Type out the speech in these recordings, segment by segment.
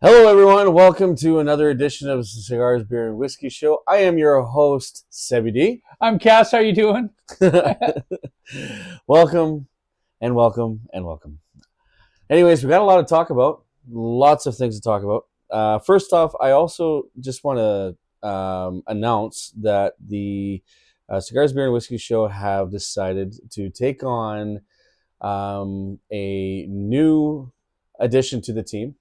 Hello, everyone. Welcome to another edition of the Cigars, Beer, and Whiskey Show. I am your host, Sebi D. I'm Cass. How you doing? Welcome, and welcome, and welcome. Anyways, we got a lot to talk about. Lots of things to talk about. First off, I also just want to announce that the Cigars, Beer, and Whiskey Show have decided to take on a new addition to the team.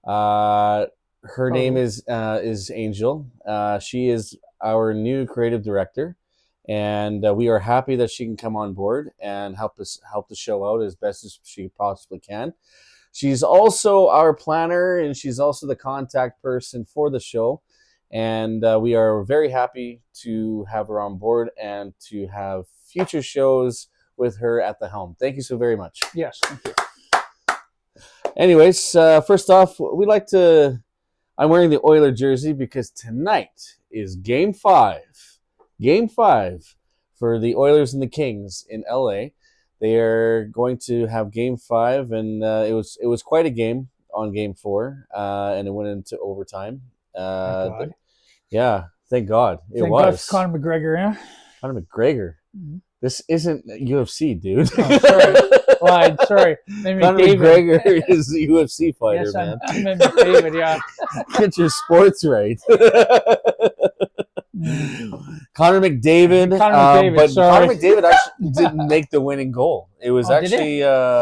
Her name is Angel. She is our new creative director, and we are happy that she can come on board and help the show out as best as she possibly can. She's also our planner, and she's also the contact person for the show. And we are very happy to have her on board and to have future shows with her at the helm. Thank you so very much. Yes, thank you. Anyways, first off, I'm wearing the Oiler jersey because tonight is Game 5. Game 5 for the Oilers and the Kings in LA. They are going to have Game 5, and it was quite a game on Game 4, and it went into overtime. Thank God. Yeah, thank God. Thank God for Conor McGregor, yeah? Conor McGregor. Mm-hmm. This isn't UFC, dude. Oh, sorry. Well, sorry. Conor McGregor is a UFC fighter, yes, man. I'm McDavid, yeah. Get your sports right. Connor McDavid. But sorry. Connor McDavid actually didn't make the winning goal. It was actually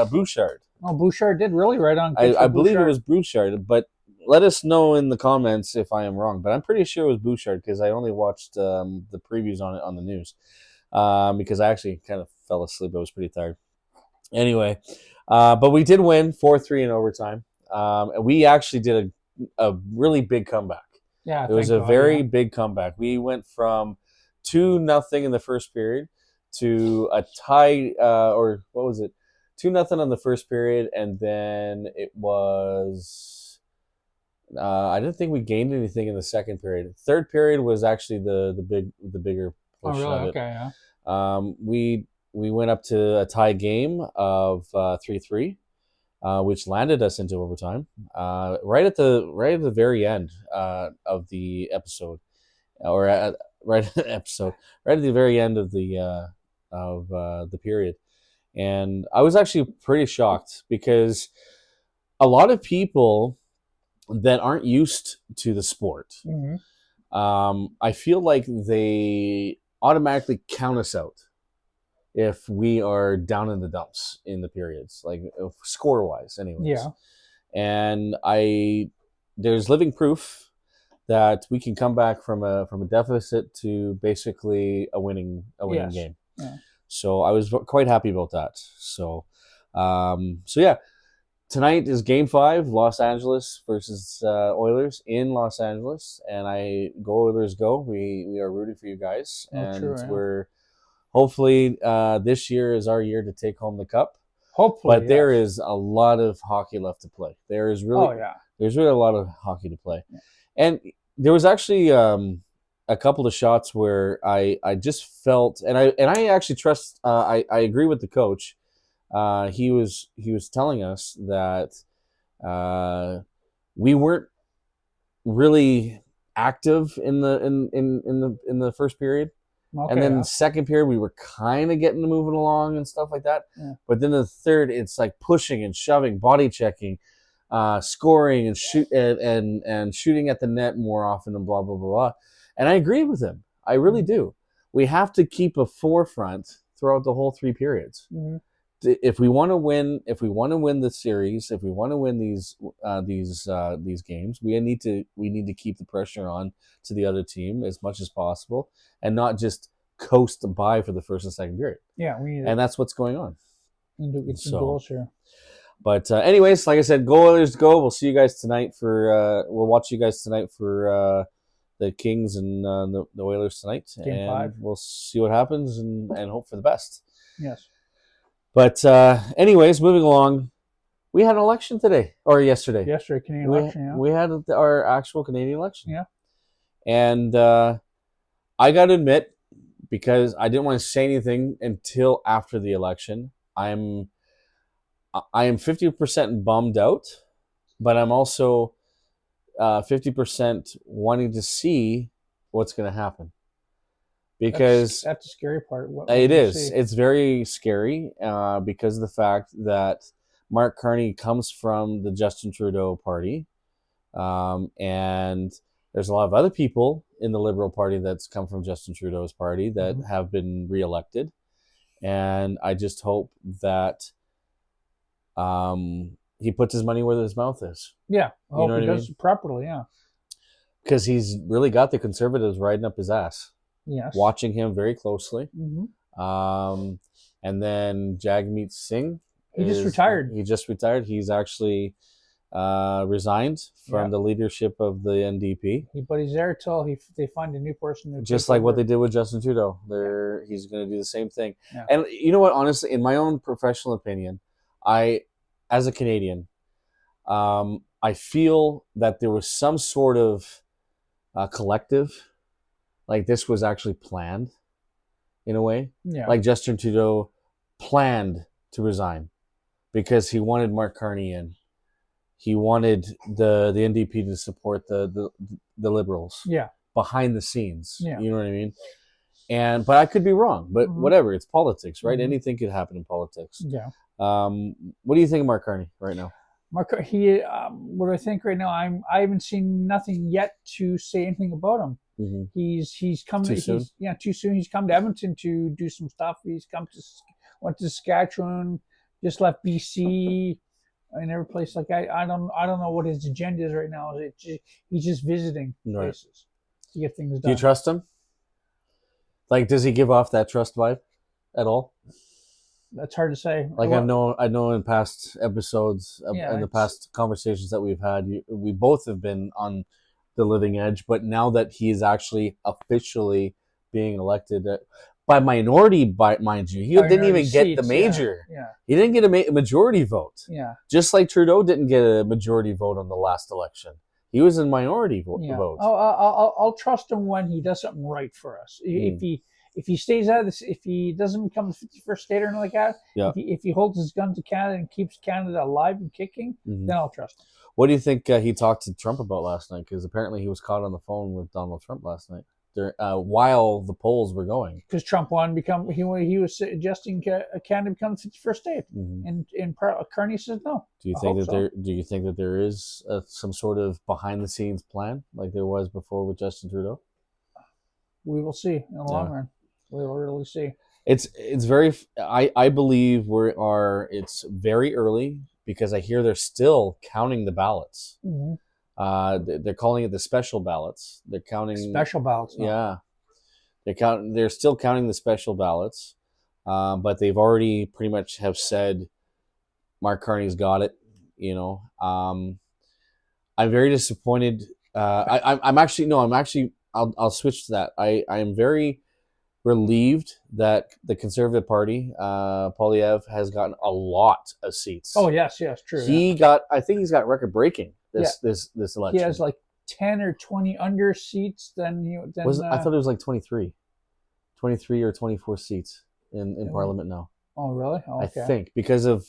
Bouchard. Oh, Bouchard did really right on. I believe it was Bouchard, but let us know in the comments if I am wrong. But I'm pretty sure it was Bouchard because I only watched the previews on it on the news. Because I actually kind of fell asleep. I was pretty tired. Anyway, but we did win 4-3 in overtime. We actually did a really big comeback. Yeah, it was a very big comeback. We went from 2-0 in the first period to a tie, or what was it? 2-0 on the first period, and then it was. I didn't think we gained anything in the second period. Third period was actually the bigger. Oh, really? Okay, yeah. We went up to a tie game of 3-3, which landed us into overtime. Right at the very end of the episode, right at the very end of the period, and I was actually pretty shocked because a lot of people that aren't used to the sport, I feel like they automatically count us out if we are down in the dumps in the periods, like score wise anyways. Yeah. And there's living proof that we can come back from a deficit to basically a winning game. Yeah. So I was quite happy about that. So yeah, tonight is Game 5, Los Angeles versus Oilers in Los Angeles, and go Oilers go. We are rooting for you guys, we're hopefully this year is our year to take home the cup. Hopefully, but there is a lot of hockey left to play. There's really a lot of hockey to play, and there was actually a couple of shots where I just felt, and I actually trust. I agree with the coach. He was telling us that we weren't really active in the first period. Okay, and then second period, we were kind of getting moving along and stuff like that. Yeah. But then the third, it's like pushing and shoving, body checking, scoring and shooting at the net more often and blah, blah, blah, blah. And I agree with him. I really do. We have to keep a forefront throughout the whole 3 periods. Mm-hmm. If we want to win the series, if we want to win these games, we need to keep the pressure on to the other team as much as possible, and not just coast by for the first and second period. Yeah, and that's what's going on. Get some goals here. But anyways, like I said, go Oilers, go! We'll see you guys tonight we'll watch you guys tonight for the Kings and the Oilers tonight, Game 5. We'll see what happens and hope for the best. Yes. But anyways, moving along, we had an election today, or yesterday. Yesterday, Canadian election, yeah. We had our actual Canadian election. Yeah. And I got to admit, because I didn't want to say anything until after the election, I am 50% bummed out, but I'm also 50% wanting to see what's going to happen. Because that's the scary part. It is. It's very scary because of the fact that Mark Carney comes from the Justin Trudeau party. And there's a lot of other people in the Liberal Party that's come from Justin Trudeau's party that have been reelected. And I just hope that he puts his money where his mouth is. Yeah. I hope he does properly, yeah. Because he's really got the Conservatives riding up his ass. Yes. Watching him very closely. And then Jagmeet Singh. He just retired. He's actually resigned from the leadership of the NDP. But he's there till they find a new person. Just like what they did with Justin Trudeau. He's going to do the same thing. Yeah. And you know what? Honestly, in my own professional opinion, as a Canadian, I feel that there was some sort of collective. Like this was actually planned in a way. Yeah. Like Justin Trudeau planned to resign because he wanted Mark Carney in. He wanted the NDP to support the Liberals. Yeah. Behind the scenes. Yeah. You know what I mean? But I could be wrong. But whatever, it's politics, right? Anything could happen in politics. Yeah. What do you think of Mark Carney right now? What do I think right now? I haven't seen nothing yet to say anything about him. He's come too soon. Too soon. He's come to Edmonton to do some stuff. Went to Saskatchewan, just left BC, and every place. Like I don't know what his agenda is right now. He's just visiting places to get things done. Do you trust him? Like, does he give off that trust vibe at all? That's hard to say. Like I know in past episodes, in the past conversations that we've had, we both have been on the living edge. But now that he is actually officially being elected by minority, mind you, he didn't even get the major. Yeah. He didn't get a majority vote. Yeah. Just like Trudeau didn't get a majority vote on the last election. He was in minority vote. I'll trust him when he does something right for us. If he stays out of this, if he doesn't become the 51st state or anything like that, if he holds his gun to Canada and keeps Canada alive and kicking, then I'll trust him. What do you think he talked to Trump about last night? Because apparently he was caught on the phone with Donald Trump last night while the polls were going. Because Trump wanted to become, he was suggesting Canada become the 51st state, and Carney said no. Do you think that there is some sort of behind the scenes plan like there was before with Justin Trudeau? We will see in the long run. We will really see. It's very. I believe it's very early because I hear they're still counting the ballots. They're calling it the special ballots. They're counting special ballots. No. Yeah, they're still counting the special ballots, but they've already pretty much have said Mark Carney's got it. You know, I'm very disappointed. I'm actually. I'll switch to that. I am very relieved that the Conservative Party, Poilievre, has gotten a lot of seats. Oh yes, true. I think he's got record breaking this election. He has like 10 or 20 under seats. I thought it was like 23 or 24 seats in Parliament now. Oh really? Oh, okay. I think because of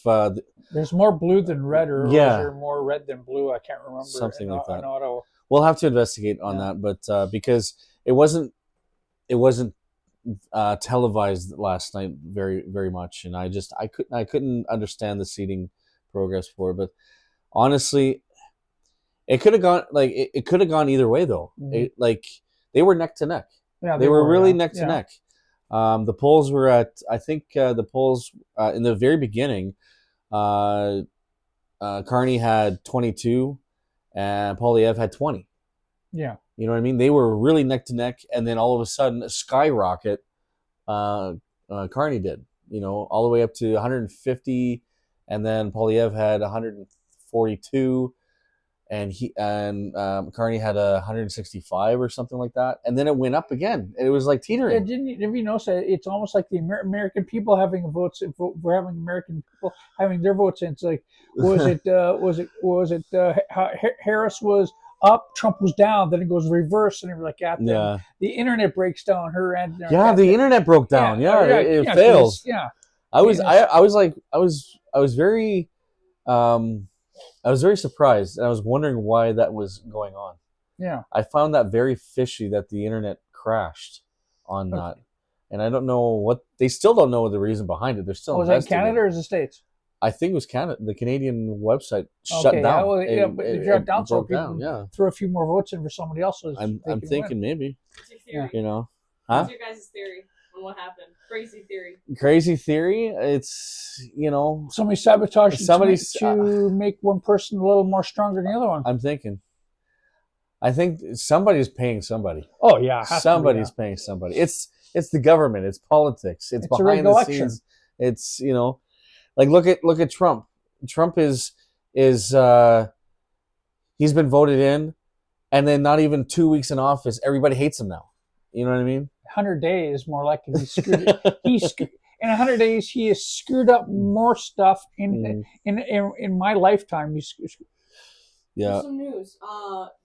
there's more blue than red, or is there more red than blue? I can't remember. Something like that. We'll have to investigate on that, but because it wasn't televised last night very, very much, and I couldn't understand the seating progress for it. But honestly, it could have gone either way though. They were neck to neck. Yeah, they were really neck to neck. The polls were at, I think the polls in the very beginning, Carney had 22 and Poilievre had 20. Yeah. You know what I mean? They were really neck to neck, and then all of a sudden, a skyrocket, Carney did, all the way up to 150, and then Poilievre had 142, and Carney had 165 or something like that, and then it went up again. It was like teetering. Yeah, have you noticed that it's almost like the American people having votes? We're having American people having their votes in. It's like, Harris was up, Trump was down, then it goes reverse, and everything like that. Then the internet breaks down her end. The internet broke down. It fails. Yeah, I was very I was very surprised, and I was wondering why that was going on. Yeah. I found that very fishy that the internet crashed on that. And I don't know what they still don't know the reason behind it. They're still was it Canada or is it States? I think it was Canada. The Canadian website shut down. But it shut down, so down. Yeah, throw a few more votes in for somebody else. So I'm thinking maybe. Yeah. You know, What's your guys' theory on what happened? Crazy theory. Crazy theory. It's somebody sabotaged to make one person a little more stronger than the other one. I'm thinking. I think somebody's paying somebody. Oh yeah, somebody's paying somebody. It's the government. It's politics. It's behind the scenes. It's like look at Trump. Trump is he's been voted in, and then not even 2 weeks in office, everybody hates him now. You know what I mean? 100 days more likely he screwed it. In 100 days he has screwed up more stuff in my lifetime. Yeah. There's some news.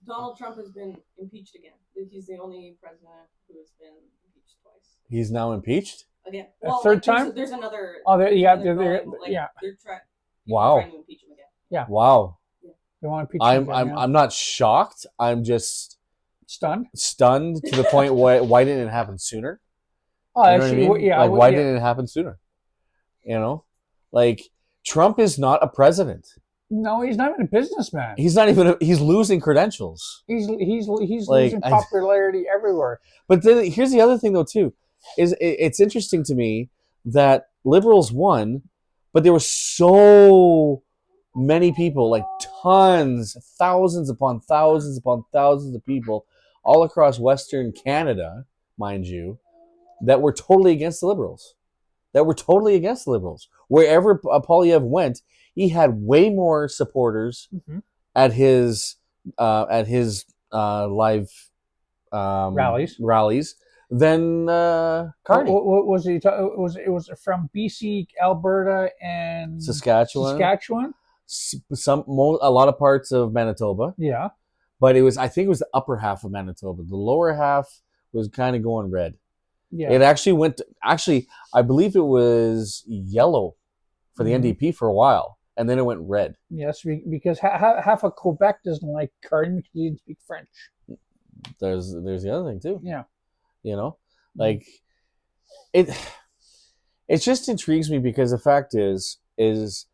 Donald Trump has been impeached again. He's the only president who has been impeached twice. He's now impeached? Again. Well, third time? There's another. Oh, they're trying to impeach him again. Yeah. Wow. Yeah. They want to impeach him again, I'm not shocked. I'm just stunned to the point why didn't it happen sooner? Oh, actually, I mean? Yeah. Like, why didn't it happen sooner? Like Trump is not a president. No, he's not even a businessman. He's not even. He's losing credentials. He's losing popularity everywhere. But then here's the other thing, though, too, is it's interesting to me that liberals won, but there were so many people, like tons, thousands upon thousands upon thousands of people, all across Western Canada, mind you, that were totally against the liberals. Wherever Poilievre went, he had way more supporters at his live rallies than Carney. What was he? It was from BC, Alberta, and Saskatchewan. A lot of parts of Manitoba. Yeah, but I think it was the upper half of Manitoba. The lower half was kind of going red. Yeah, it actually went. I believe it was yellow for the NDP for a while. And then it went red. Yes, because half of Quebec doesn't like Carney because he didn't speak French. There's the other thing too. Yeah, like it just intrigues me because the fact is there's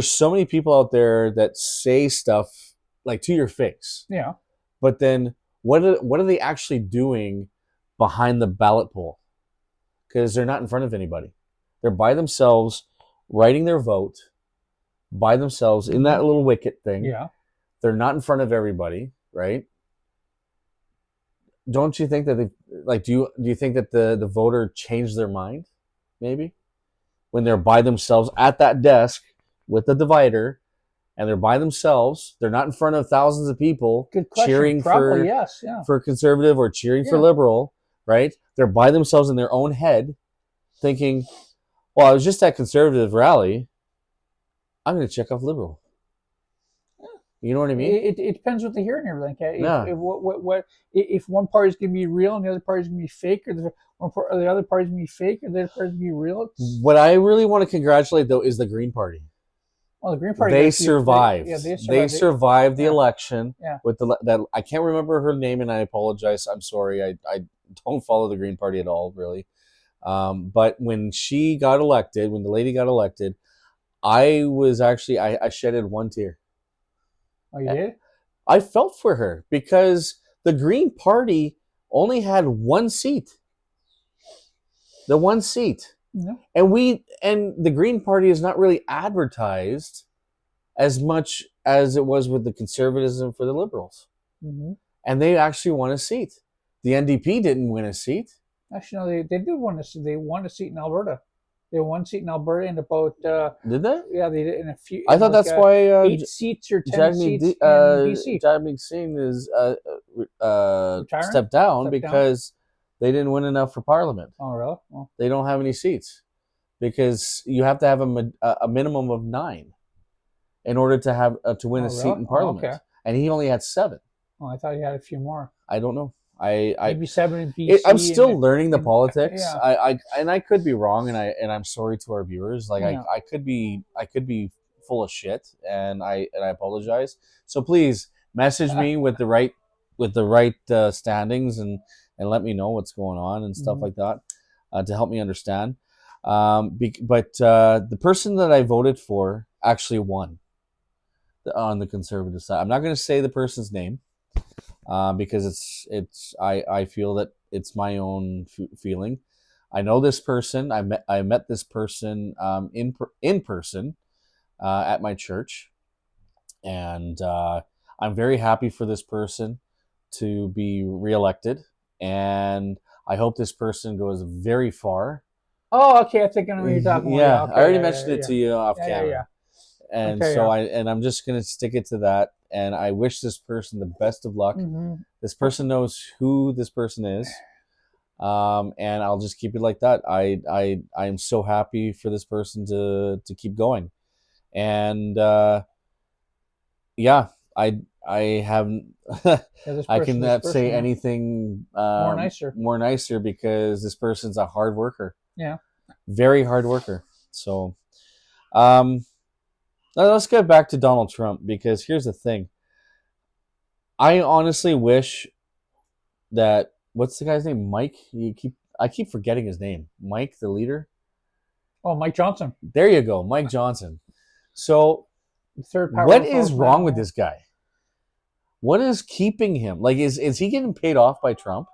so many people out there that say stuff like to your face. Yeah. But then what are they actually doing behind the ballot poll? Because they're not in front of anybody. They're by themselves writing their vote. By themselves in that little wicket thing. Yeah. They're not in front of everybody, right? Don't you think that do you think that the voter changed their mind? Maybe? When they're by themselves at that desk with the divider and they're by themselves, they're not in front of thousands of people cheering for conservative or cheering for liberal, right? They're by themselves in their own head thinking, well, I was just at conservative rally. I'm going to check off liberal. You know what I mean? It depends what they hear and everything. Okay? If one party is going to be real and the other party is going to be fake, or the other party is going to be fake, or the other party is going to be real. What I really want to congratulate though is the Green Party. Well, the Green Party they survived. They survived the election. Yeah. With that, I can't remember her name, and I apologize. I'm sorry. I don't follow the Green Party at all, really. But when she got elected, when the lady got elected, I was actually I shedded one tear. Oh, you did? I felt for her because the Green Party only had one seat. The one seat. Yeah. And the Green Party is not really advertised as much as it was with the conservatism for the Liberals. Mm-hmm. And they actually won a seat. The NDP didn't win a seat. Actually, no, they did win a seat. They won a seat in Alberta. They won one seat in Alberta in about... did they? Yeah, they did in a few... I thought that's why... 8 seats or 10 seats in BC. Jagmeet Singh is stepped down because they didn't win enough for Parliament. Oh, really? Well, they don't have any seats because you have to have a minimum of 9 in order to have to win a seat in Parliament. Okay. And he only had 7. Oh, I thought he had a few more. I don't know. Maybe 7 in BC. I'm still learning the politics. Yeah. I could be wrong, and I'm sorry to our viewers. Like I could be full of shit, and I apologize. So please message me with the right standings and let me know what's going on and stuff like that to help me understand. But the person that I voted for actually won on the conservative side. I'm not going to say the person's name because I feel that it's my own feeling. I know this person. I met this person in person at my church, and I'm very happy for this person to be reelected, and I hope this person goes very far. Oh, okay. I think I know what you're talking about. Yeah, Okay, I already mentioned it to you off camera. And okay, so I'm just gonna stick it to that. And I wish this person the best of luck. This person knows who this person is. And I'll just keep it like that. I am so happy for this person to keep going. And yeah, I haven't I cannot say anything more nicer because this person's a hard worker. Yeah. Very hard worker. So let's get back to Donald Trump, because here's the thing. I honestly wish that, what's the guy's name? Mike? I keep forgetting his name. Mike, the leader? Oh, Mike Johnson. There you go, Mike Johnson. So what is wrong with this guy? What is keeping him? Like, is he getting paid off by Trump?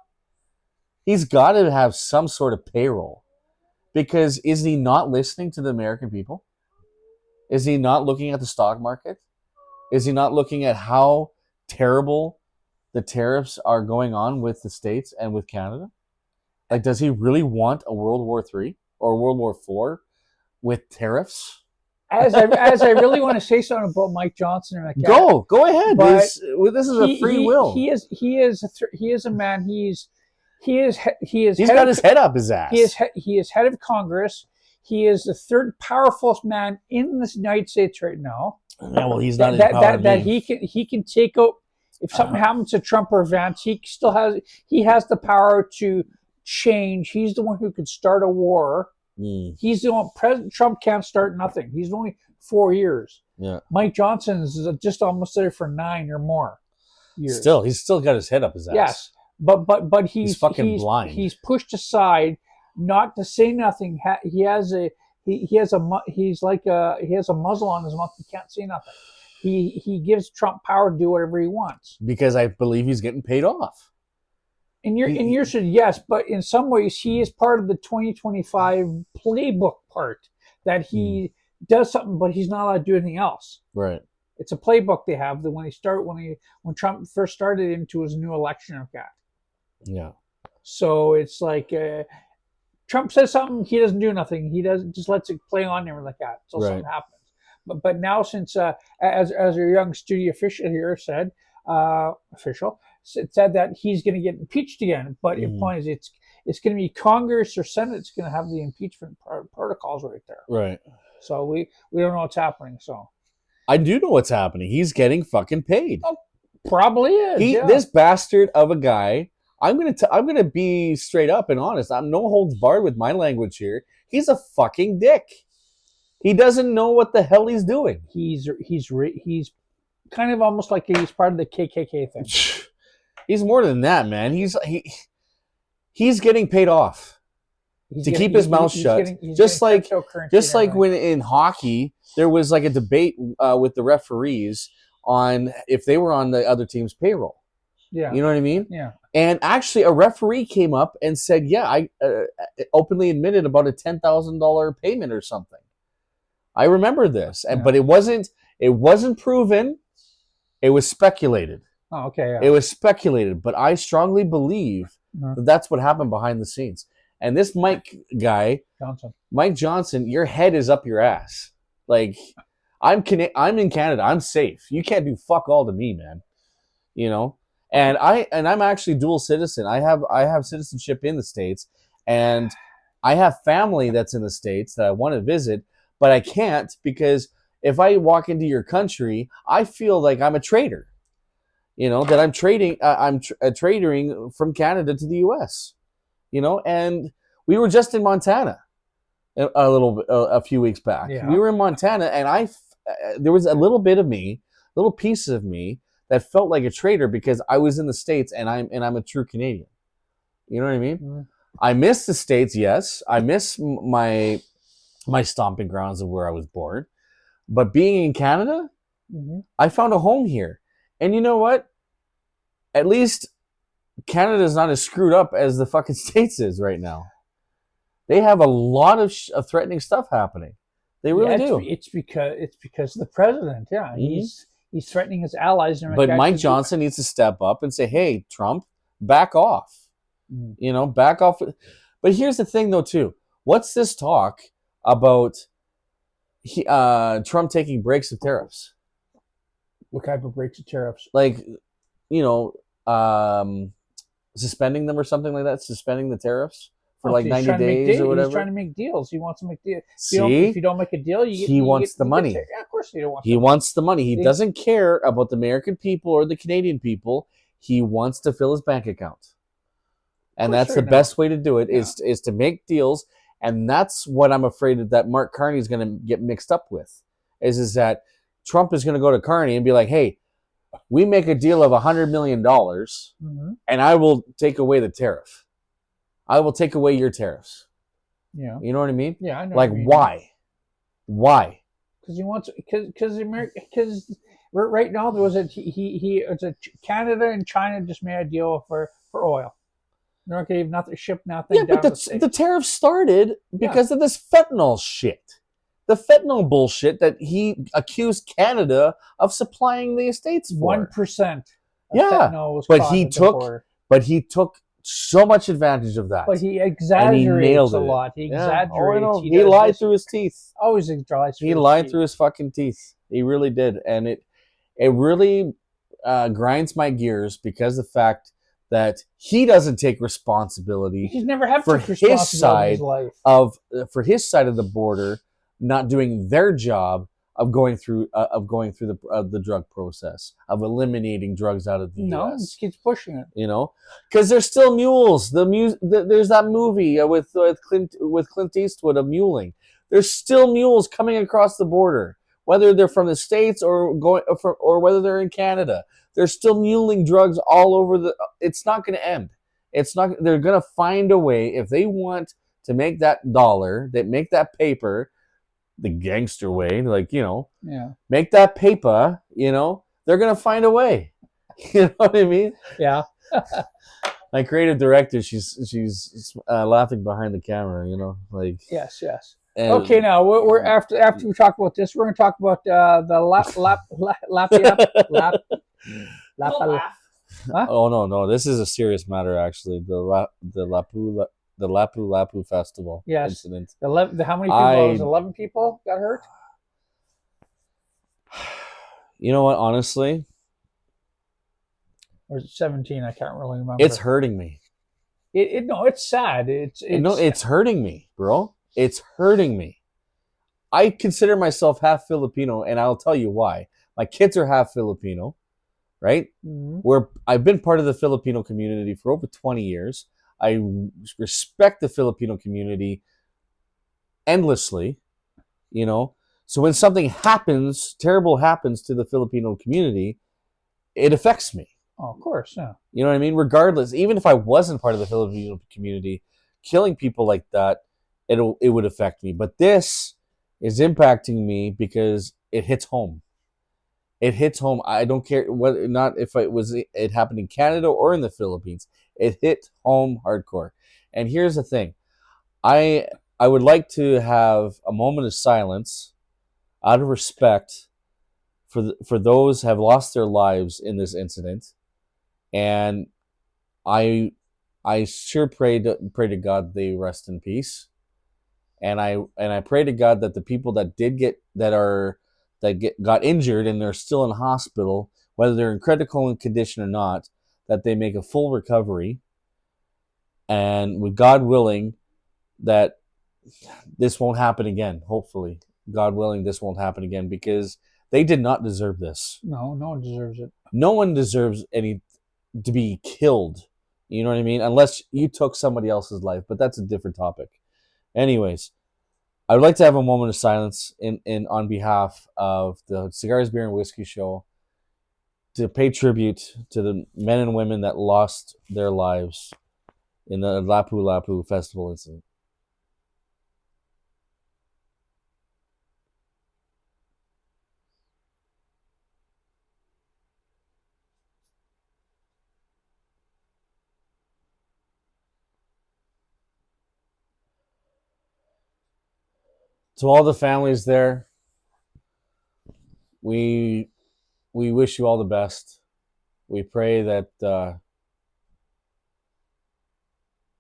He's got to have some sort of payroll. Because is he not listening to the American people? Is he not looking at the stock market? Is he not looking at how terrible the tariffs are going on with the States and with Canada? Like, does he really want a World War III or World War IV with tariffs? As I really want to say something about Mike Johnson. Like go ahead. This is a free will. He is a man. He's got his head up his ass. He is head of Congress. He is the third powerful man in the United States right now. Yeah, well, he's not that he can take out. If something happens to Trump or Vance, he has the power to change. He's the one who could start a war. He's the one. President Trump can't start nothing. He's only 4 years. Yeah. Mike Johnson's just almost there for 9 or more years. He's still got his head up his ass. Yes, but he's fucking blind. He's pushed aside, not to say nothing. He has a muzzle on his mouth. He can't say nothing. He gives Trump power to do whatever he wants. Because I believe he's getting paid off. In your yes, but in some ways he is part of the 2025 playbook part, that he does something, but he's not allowed to do anything else. Right. It's a playbook they have that when Trump first started into his new election of that. Yeah. So it's like Trump says something, he doesn't do nothing. He just lets it play on there like that until something happens. But now, since as our young studio official here said, said that he's going to get impeached again. But the point is, it's going to be Congress or Senate that's going to have the impeachment protocols right there. Right. So we don't know what's happening. So I do know what's happening. He's getting fucking paid. Oh, probably is. This bastard of a guy. I'm gonna be straight up and honest. I'm no holds barred with my language here. He's a fucking dick. He doesn't know what the hell he's doing. He's kind of almost like he's part of the KKK thing. He's more than that, man. He's geting paid off to keep his mouth shut. Just like when in hockey there was like a debate with the referees on if they were on the other team's payroll. Yeah, you know what I mean. Yeah. And actually, a referee came up and said, "Yeah, I openly admitted about a $10,000 payment or something." I remember this, but it wasn't proven. It was speculated. Oh, okay. Yeah. It was speculated, but I strongly believe that that's what happened behind the scenes. And this Mike Johnson, your head is up your ass. Like, I'm in Canada. I'm safe. You can't do fuck all to me, man. You know. And I'm actually dual citizen. I have citizenship in the States, and I have family that's in the States that I want to visit, but I can't because if I walk into your country, I feel like I'm a traitor. You know, that I'm trading. I'm traitoring from Canada to the U.S. You know, and we were just in Montana a few weeks back. Yeah. We were in Montana, and there was a little bit of me, little piece of me that felt like a traitor because I was in the States and I'm a true Canadian. You know what I mean? Mm-hmm. I miss the States, yes. I miss my stomping grounds of where I was born. But being in Canada, mm-hmm. I found a home here. And you know what? At least Canada's not as screwed up as the fucking States is right now. They have a lot of threatening stuff happening. They really do. It's because the president, he's threatening his allies. But Mike Johnson needs to step up and say, "Hey, Trump, back off." You know, back off. But here's the thing, though, too. What's this talk about Trump taking breaks of tariffs? What type of breaks of tariffs? Like, you know, suspending them or something like that. Suspending the tariffs for like 90 days or whatever. He's trying to make deals. He wants to make deals. See? If you don't make a deal, he wants the money. Yeah, of course he don't want. He wants the money. He doesn't care about the American people or the Canadian people. He wants to fill his bank account. And that's the best way to do it is to make deals. And that's what I'm afraid that Mark Carney is going to get mixed up with. Is that Trump is going to go to Carney and be like, hey, we make a deal of $100 million and I will take away the tariff. I will take away your tariffs. Yeah. You know what I mean? Yeah, I know. Like, why? Why? Because he wants, because right now there was Canada and China just made a deal for oil. They're not going to ship nothing. Yeah, but the tariff started because of this fentanyl shit. The fentanyl bullshit that he accused Canada of supplying the States for. 1%. Yeah, but he took so much advantage of that. But he exaggerates a lot. He exaggerates. Oh, he lied through his teeth. Always exaggerates. He lied through his fucking teeth. He really did, and it really grinds my gears because of the fact that he doesn't take responsibility. He's never had for his side in his life. For his side of the border, not doing their job of going through the drug process, of eliminating drugs out of the U.S. He keeps pushing it. You know, because there's still mules. There's that movie with Clint Eastwood of muling. There's still mules coming across the border, whether they're from the States or whether they're in Canada. They're still muling drugs all over it's not going to end. They're going to find a way if they want to make that dollar, they make that paper the gangster way, like, you know, make that paper, you know, they're going to find a way. You know what I mean? Yeah. My creative director, she's laughing behind the camera, you know, like. Yes. Okay, now we're after we talk about this, we're going to talk about the Huh? Oh no! This is a serious matter, actually. The Lapu Festival incident. How many people? It was 11 people got hurt. You know what? Honestly, or 17. I can't really remember. It's hurting me. It's sad. It's hurting me, bro. It's hurting me. I consider myself half Filipino, and I'll tell you why. My kids are half Filipino. Right? Where I've been part of the Filipino community for over 20 years. I respect the Filipino community endlessly, you know. So when something terrible happens to the Filipino community, it affects me. Oh, of course, yeah. You know what I mean? Regardless, even if I wasn't part of the Filipino community, killing people like that, it would affect me. But this is impacting me because it hits home. It hits home. I don't care if it happened in Canada or in the Philippines. It hit home hardcore. And here's the thing. I would like to have a moment of silence out of respect for those who have lost their lives in this incident. And I sure pray to God they rest in peace. And I pray to God that the people that got injured and they're still in hospital, whether they're in critical condition or not, that they make a full recovery. And with God willing, that this won't happen again. Hopefully, God willing, this won't happen again because they did not deserve this. No one deserves it. No one deserves to be killed. You know what I mean? Unless you took somebody else's life, but that's a different topic. Anyways, I would like to have a moment of silence in on behalf of the Cigars, Beer, and Whiskey Show to pay tribute to the men and women that lost their lives in the Lapu Lapu Festival incident. To all the families there, we wish you all the best. We pray that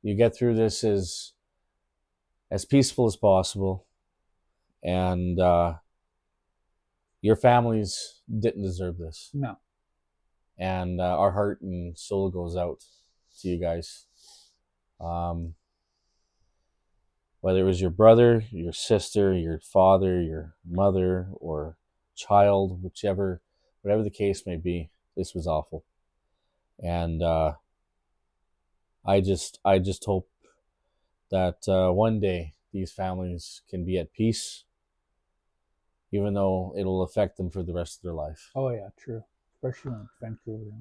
you get through this as peaceful as possible, and your families didn't deserve this. No. And our heart and soul goes out to you guys. Whether it was your brother, your sister, your father, your mother, or child, whatever the case may be, this was awful. And I just hope that one day these families can be at peace, even though it'll affect them for the rest of their life. Oh yeah, true. Especially in Vancouver.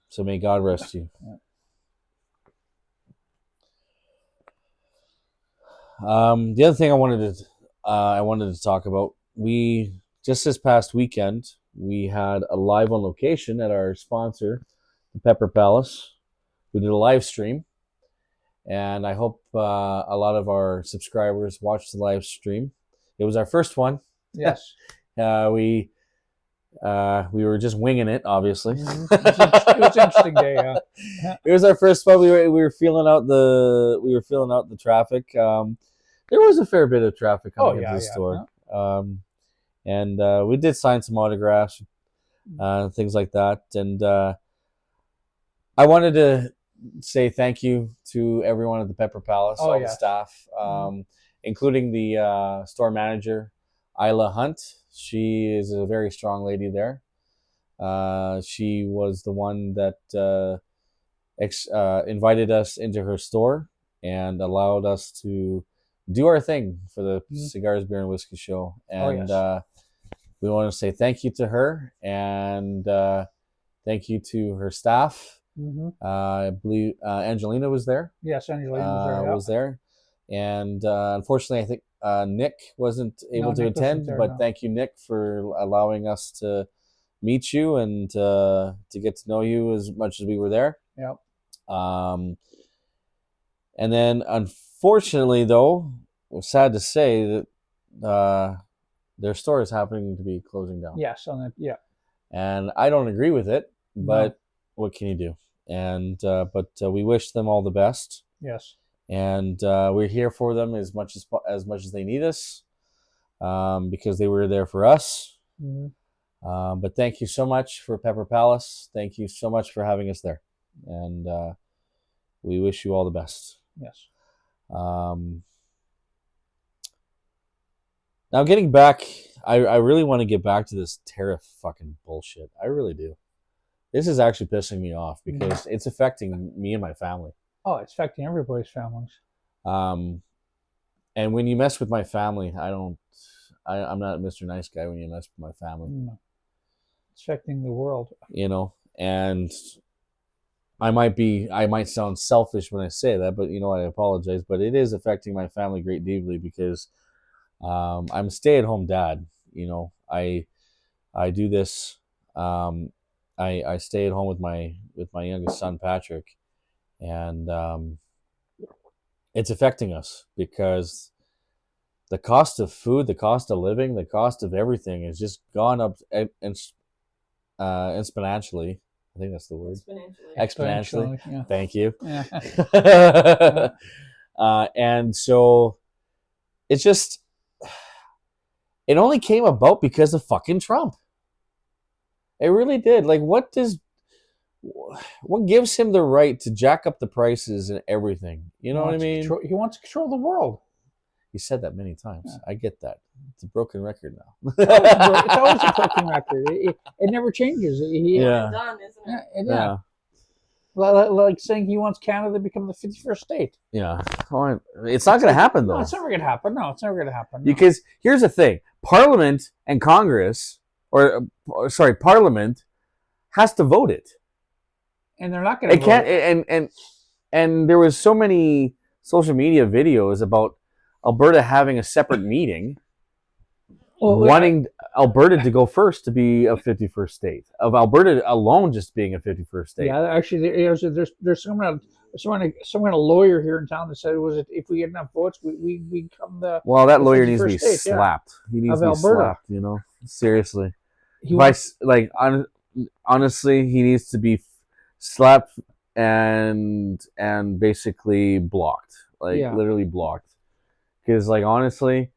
So may God rest you. Yeah. The other thing I wanted to talk about, we just this past weekend we had a live on location at our sponsor, the Pepper Palace. We did a live stream, and I hope a lot of our subscribers watched the live stream. It was our first one. Yes. We were just winging it, obviously. Mm-hmm. It was an interesting day. Yeah. It was our first one. We were feeling out the traffic. There was a fair bit of traffic coming into the store. Yeah. And we did sign some autographs, things like that. And I wanted to say thank you to everyone at the Pepper Palace, all the staff, including the store manager, Isla Hunt. She is a very strong lady there. She was the one that invited us into her store and allowed us to do our thing for the Cigars, Beer, and Whiskey Show. And we want to say thank you to her, and thank you to her staff. I believe Angelina was there. Yes, Angelina was there. And unfortunately, I think Nick wasn't able to attend, but thank you, Nick, for allowing us to meet you and to get to know you as much as we were there. Yep. And then, unfortunately, though, it was sad to say that their store is happening to be closing down. Yes, and I don't agree with it, but what can you do? And but we wish them all the best. Yes. And we're here for them as much as they need us, because they were there for us. But thank you so much for Pepper Palace. Thank you so much for having us there, and we wish you all the best. Yes. Now getting back, I really want to get back to this tariff fucking bullshit. I really do. This is actually pissing me off because it's affecting me and my family. Oh, it's affecting everybody's families. And when you mess with my family, I'm not Mr. Nice Guy when you mess with my family. No. It's affecting the world. And I might sound selfish when I say that, but I apologize. But it is affecting my family great deeply because I'm a stay-at-home dad. I do this. I stay at home with my youngest son Patrick, and it's affecting us because the cost of food, the cost of living, the cost of everything has just gone up exponentially. I think that's the word. Exponentially. Yeah. Thank you. Yeah. And so it's just, it only came about because of fucking Trump. It really did. Like, what gives him the right to jack up the prices and everything? You know what I mean? He wants to control the world. He said that many times. Yeah. I get that. It's a broken record now. It's always a broken record. It never changes. Done, isn't it? Yeah. Like saying he wants Canada to become the 51st state. Yeah. Well, it's not going to happen, though. No, it's never going to happen. No, it's never going to happen. No. Because here's the thing. Parliament and Congress, Parliament has to vote it. And they're not going to vote it. And there was so many social media videos about Alberta having a separate meeting, wanting Alberta to go first to be a 51st state, of Alberta alone just being a 51st state. Yeah, actually, there's some kind of lawyer here in town that said if we get enough votes, we become the that lawyer needs to be slapped. He needs to be slapped. Seriously. Honestly, he needs to be slapped and basically blocked, literally blocked. Because honestly,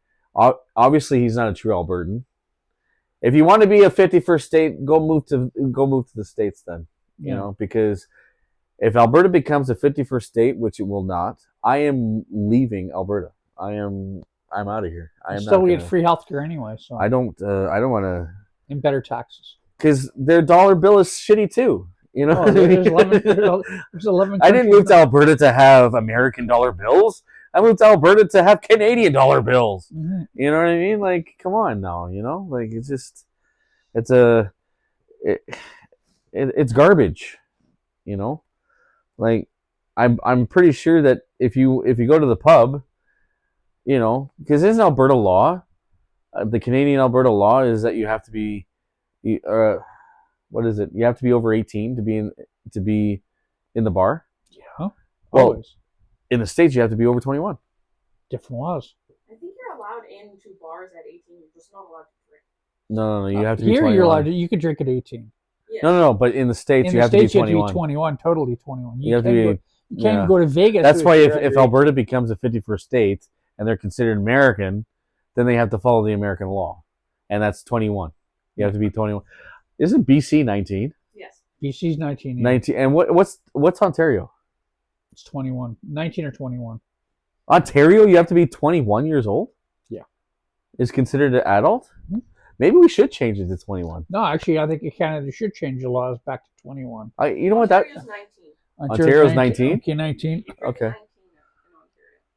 obviously he's not a true Albertan. If you want to be a 51st state, go move to the states then. Because if Alberta becomes a 51st state, which it will not, I am leaving Alberta. I'm out of here. We get free healthcare anyway, so I don't want to. And better taxes. Because their dollar bill is shitty too. There's 11 I didn't move to Alberta to have American dollar bills. I moved to Alberta to have Canadian dollar bills. Mm-hmm. You know what I mean? Come on now. It's just, it's garbage. I'm pretty sure that if you go to the pub, because isn't Alberta law, the Canadian Alberta law is that you have to be, what is it? You have to be over 18 to be in the bar. Yeah. Well, in the States, you have to be over 21. Different laws. I think you're allowed into bars at 18. You're just not allowed to drink. No. You have to be here 21. You're allowed to. You can drink at 18. Yeah. No. But in the States, you have to be 21. You have to be 21. Totally 21. You have to be. You can't even go to Vegas. That's why if Alberta becomes a 51st state and they're considered American, then they have to follow the American law, and that's 21. You have to be 21. Isn't BC 19? Yes. BC's 19. Yeah. 19. And what's Ontario? It's 21. 19 or 21. Ontario, you have to be 21 years old? Yeah. Is considered an adult? Mm-hmm. Maybe we should change it to 21. No, actually, I think Canada should change the laws back to 21. You know what? Ontario's 19. Ontario's 19? Okay, 19. Okay.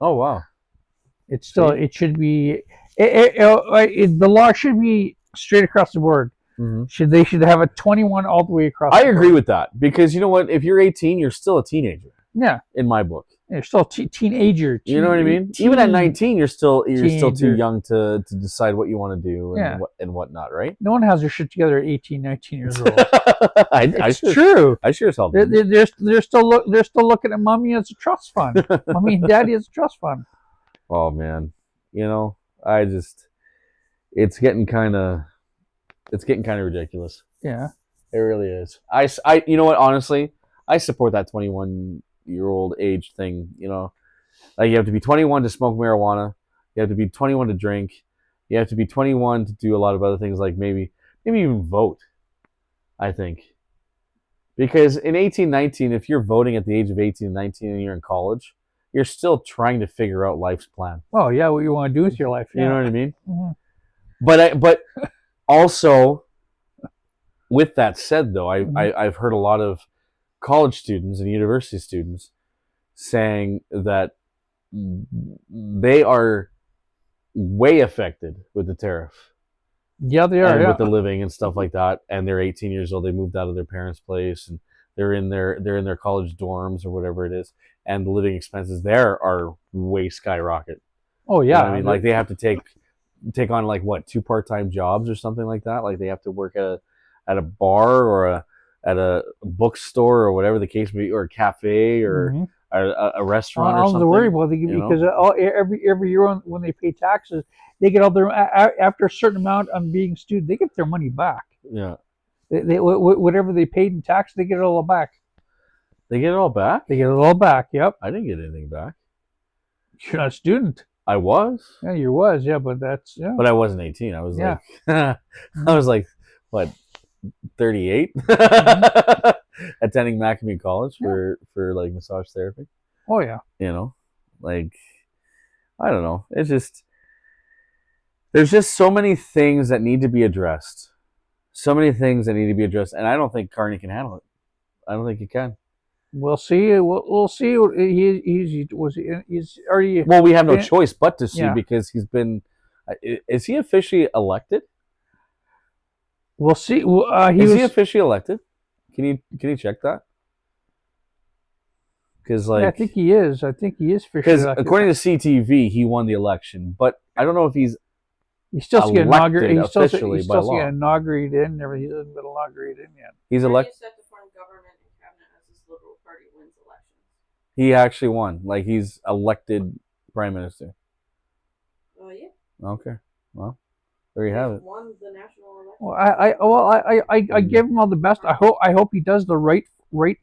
Oh, wow. It's still, it should be, the law should be straight across the board. Mm-hmm. They should have a 21 all the way across. I agree with that, because you know what? If you're 18, you're still a teenager. Yeah. In my book. You're still a teenager. You know what I mean? Even at 19, you're still too young to decide what you want to do and whatnot, right? No one has their shit together at 18, 19 years old. It's true. I sure as hell they're still looking at mommy as a trust fund. Mommy and daddy as a trust fund. Oh man, it's getting kind of ridiculous. Yeah, it really is. I you know what? Honestly, I support that 21-year-old age thing. You have to be 21 to smoke marijuana. You have to be 21 to drink. You have to be 21 to do a lot of other things, like maybe even vote. I think. Because in 18, 19, if you're voting at the age of 18, 19 and you're in college, you're still trying to figure out life's plan. Oh, yeah, what you want to do with your life. Yeah. You know what I mean? Mm-hmm. But also, with that said, though, I've heard a lot of college students and university students saying that they are way affected with the tariff. Yeah, they are. And with the living and stuff like that, and they're 18 years old. They moved out of their parents' place, and they're in their college dorms or whatever it is, and the living expenses there are way skyrocket. Oh yeah, I mean, like they have to take on like 2 part-time jobs or something like that. Like they have to work at a bar or at a bookstore or whatever the case may be, or a cafe or a restaurant. I or something. don't worry about it because every year when they pay taxes, they get all their after a certain amount on being student, they get their money back. Yeah. They whatever they paid in tax, they get it all back. They get it all back? They get it all back, yep. I didn't get anything back. You're not a student. I was. Yeah, you was, yeah, but that's But I wasn't 18. I was I was like, what, 38? Attending Macamee College for like massage therapy. Oh yeah. Like I don't know. It's just there's just so many things that need to be addressed. So many things that need to be addressed, and I don't think Carney can handle it. I don't think he can. We'll see. We'll see. He's already. Well, we have no choice but to see, yeah. because he's been. Is he officially elected? We'll see. Is he officially elected? Can you check that? Because I think he is. I think he is officially elected. Because according to CTV, he won the election, but I don't know if he's. He's still to get inaugurated. He's still to get inaugurated in. He hasn't been inaugurated in yet. He's elected. Set to form government and cabinet as his Liberal Party wins elections. He actually won. Like, he's elected prime minister. Oh yeah. Okay. Well, there you have it. Won the national election. Well, I give him all the best. I hope he does the right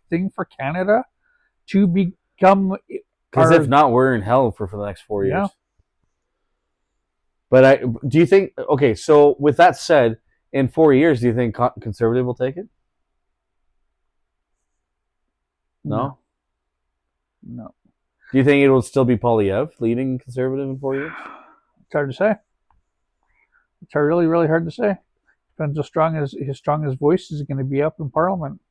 thing for Canada to become. Because if not, we're in hell for the next 4 years. Yeah. But do you think? Okay, so with that said, in 4 years, do you think Conservative will take it? No. No. Do you think it will still be Poilievre leading Conservative in 4 years? It's hard to say. It's really, really hard to say. Depends how strong his voice is going to be up in Parliament.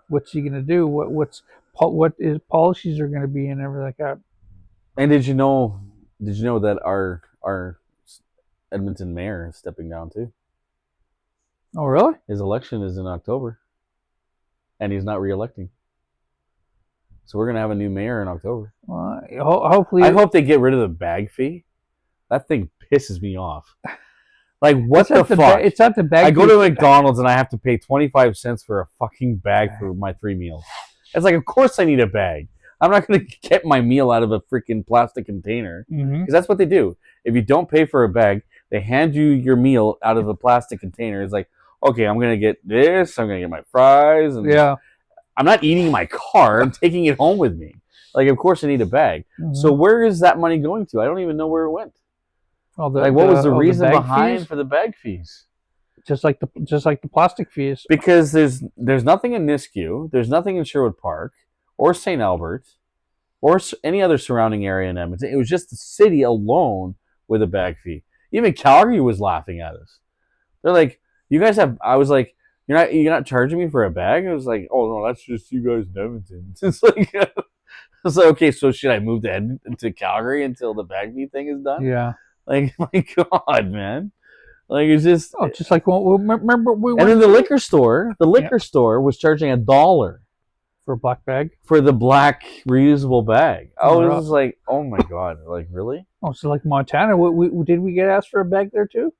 What's he going to do? What his policies are going to be and everything like that. And did you know that our Edmonton mayor is stepping down too? Oh, really? His election is in October, and he's not re-electing. So we're gonna have a new mayor in October. Hopefully, I hope they get rid of the bag fee. That thing pisses me off. Like, what the fuck? It's not the bag. I go to McDonald's and I have to pay 25 cents for a fucking bag for my 3 meals. It's like, of course I need a bag. I'm not going to get my meal out of a freaking plastic container. Because that's what they do. If you don't pay for a bag, they hand you your meal out of a plastic container. It's like, okay, I'm going to get this. I'm going to get my fries. And yeah. I'm not eating in my car. I'm taking it home with me. Like, of course I need a bag. So where is that money going to? I don't even know where it went. What was the reason behind for the bag fees? Just like the plastic fees. Because there's nothing in Nisku, there's nothing in Sherwood Park or St. Albert or any other surrounding area in Edmonton. It was just the city alone with a bag fee. Even Calgary was laughing at us. They're like, "You guys have." I was like, "You're not charging me for a bag?" I was like, "Oh no, that's just you guys in Edmonton." It's like, it's like, okay, so should I move to Calgary until the bag fee thing is done? Yeah. Like, my God, man. Like, it's just... Oh, just like, remember we went... And then the liquor store was charging $1 for a black bag? For the black reusable bag. I was like, oh my God, like, really? Oh, so like Montana, did we get asked for a bag there too?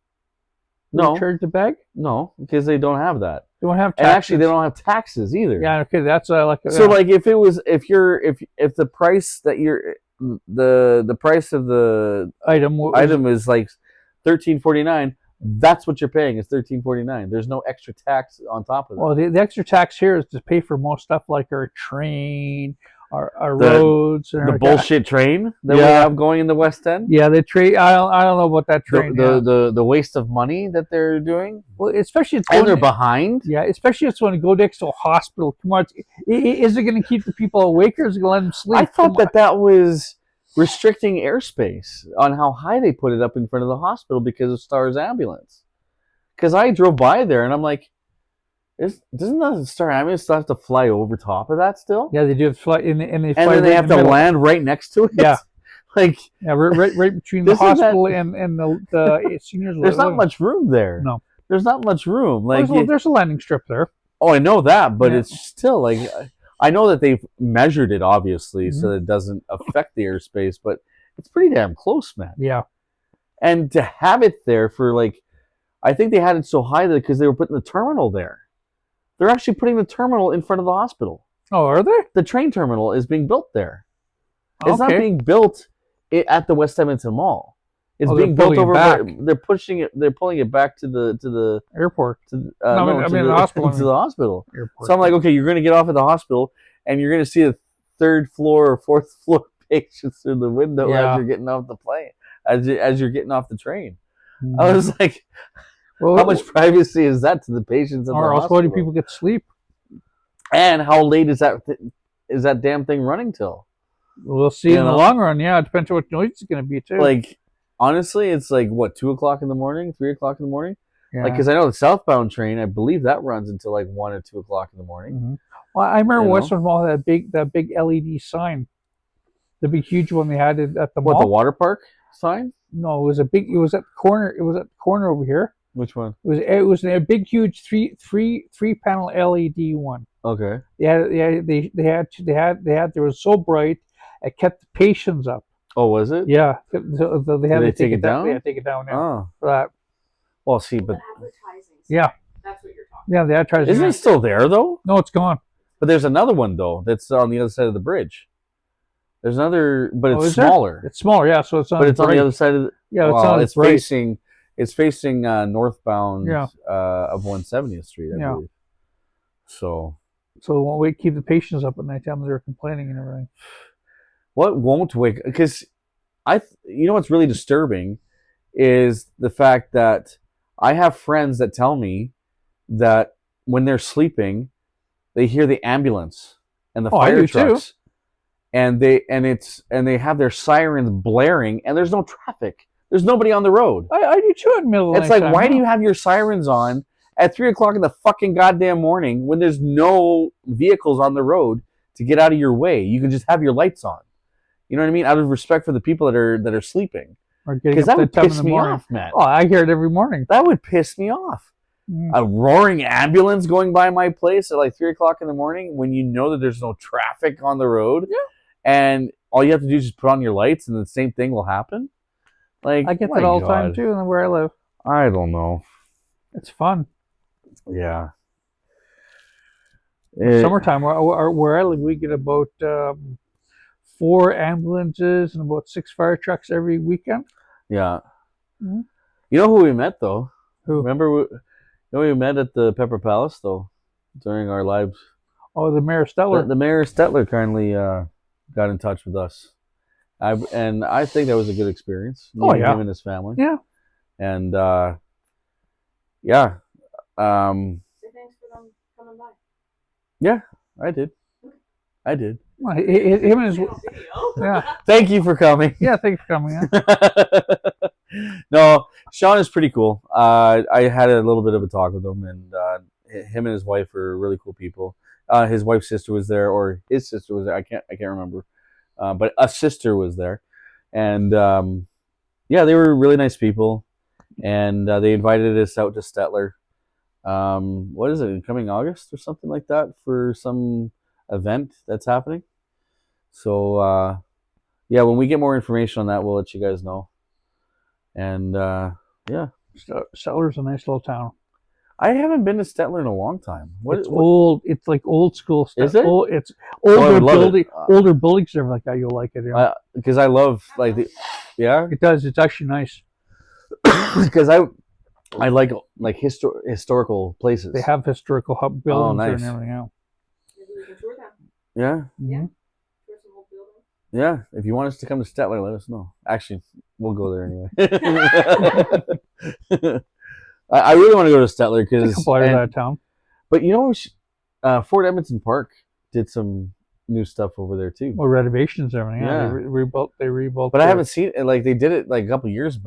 No. Charged a bag? No, because they don't have that. They don't have taxes. And actually, they don't have taxes either. Yeah, okay, that's like... So, like, if the price that you're... The price of the item is like $13.49. That's what you're paying. Is $13.49. There's no extra tax on top of that. Well, the extra tax here is to pay for most stuff like our train, our roads, and the bullshit train that we have going in the West End. Yeah, the train. I don't know about that train. The waste of money that they're doing. Well, especially they're behind. Yeah, especially it's when you go next to a hospital. Come on, is it going to keep the people awake or is it going to let them sleep? I thought that was restricting airspace on how high they put it up in front of the hospital because of Star's ambulance. Because I drove by there and I'm like, doesn't the Star ambulance still have to fly over top of that still? Yeah, they do have to fly, and then they have to land right next to it. Yeah, like right between the hospital and the seniors. There's not much room there. No, there's not much room. Like there's a landing strip there. Oh, I know that, but it's still like. I know that they've measured it, obviously, so that it doesn't affect the airspace, but it's pretty damn close, man. Yeah. And to have it there for, like, I think they had it so high that because they were putting the terminal there. They're actually putting the terminal in front of the hospital. Oh, are they? The train terminal is being built there. It's not being built at the West Edmonton Mall. It's being built over. They're pushing it. They're pulling it back to the airport. The hospital. To the hospital. Airport. So I'm like, okay, you're going to get off at the hospital, and you're going to see the 3rd floor or 4th floor patients through the window as you're getting off the plane, as you're getting off the train. I was like, how much privacy is that to the patients in the hospital? Why do people get sleep? And how late is that damn thing running till? We'll see in the long run. Yeah, it depends on what noise it's going to be too. Like. Honestly, it's like, what, 2 o'clock in the morning, 3 o'clock in the morning? Yeah. Like, because I know the southbound train, I believe that runs until like 1 or 2 o'clock in the morning. Well, I remember You know? Westwood Mall had that big LED sign, the big huge one they had at the mall. What, the water park sign? No, it was at the corner. It was at the corner over here. Which one? It was a big huge three panel LED one. Okay. They was so bright it kept the patients up. Oh, was it? Yeah, so they had Did to they take it down? They had to take it down now Oh. for that. Well, see, but advertising. Yeah. That's what you're talking. Yeah, the advertising. Isn't it still there though? No, it's gone. But there's another one though that's on the other side of the bridge. There's another, but it's is there? smaller. It's smaller, yeah. So it's on. But it's on the other side of the. Yeah, it's well, on. it's facing. It's facing northbound Yeah. of 170th Street, I Yeah. believe. So So it won't wait keep the patients up at night time. They're complaining and everything. what won't wake? Because you know what's really disturbing is the fact that I have friends that tell me that when they're sleeping, they hear the ambulance and the fire trucks, too. and they have their sirens blaring, and there's no traffic. There's nobody on the road. I do too in the middle of the It's night like, time, why do you have your sirens on at 3:00 in the fucking goddamn morning when there's no vehicles on the road to get out of your way? You can just have your lights on. You know what I mean? Out of respect for the people that are sleeping. Because that would piss me off, man. Oh, I hear it every morning. That would piss me off. A roaring ambulance going by my place at like 3:00 in the morning when you know that there's no traffic on the road. Yeah. And all you have to do is just put on your lights and the same thing will happen. Like, I get that all the time too, and where I live. I don't know. It's fun. Yeah. Summertime, where I live, we get about 4 ambulances and about 6 fire trucks every weekend. Yeah. Mm-hmm. You know who we met though? Who? Remember we met at the Pepper Palace though during our lives. Oh, the Mayor Stetler. The Mayor Stetler kindly got in touch with us. I think that was a good experience. Meeting him and his family. Yeah. And yeah. Say thanks for them coming by. Yeah, I did. I did. Well, him and his Yeah. Thank you for coming. Yeah, thanks for coming. Yeah. No, Sean is pretty cool. I had a little bit of a talk with him, and him and his wife are really cool people. His wife's sister was there, or his sister was there. I can't remember. But a sister was there, and yeah, they were really nice people, and they invited us out to Stetler. What is it? Coming August or something like that for some event that's happening. So yeah, when we get more information on that, we'll let you guys know. And yeah, Stetler's a nice little town. I haven't been to Stetler in a long time. It's old. It's like old school stuff. Is it? It's older building. Older buildings and everything like that. You'll like it. Yeah. Because I love like the. Yeah. It does. It's actually nice. Because I like historical places. They have historical hub buildings nice. and everything else. Maybe we can tour them. Yeah. Mm-hmm. Tour some old buildings. Yeah. If you want us to come to Stetler, let us know. Actually, we'll go there anyway. I really want to go to Stetler because out of town. But you know, Fort Edmonton Park did some new stuff over there too. Well, renovations and everything. Yeah. They rebuilt. But I haven't seen it. Like they did it like a couple of years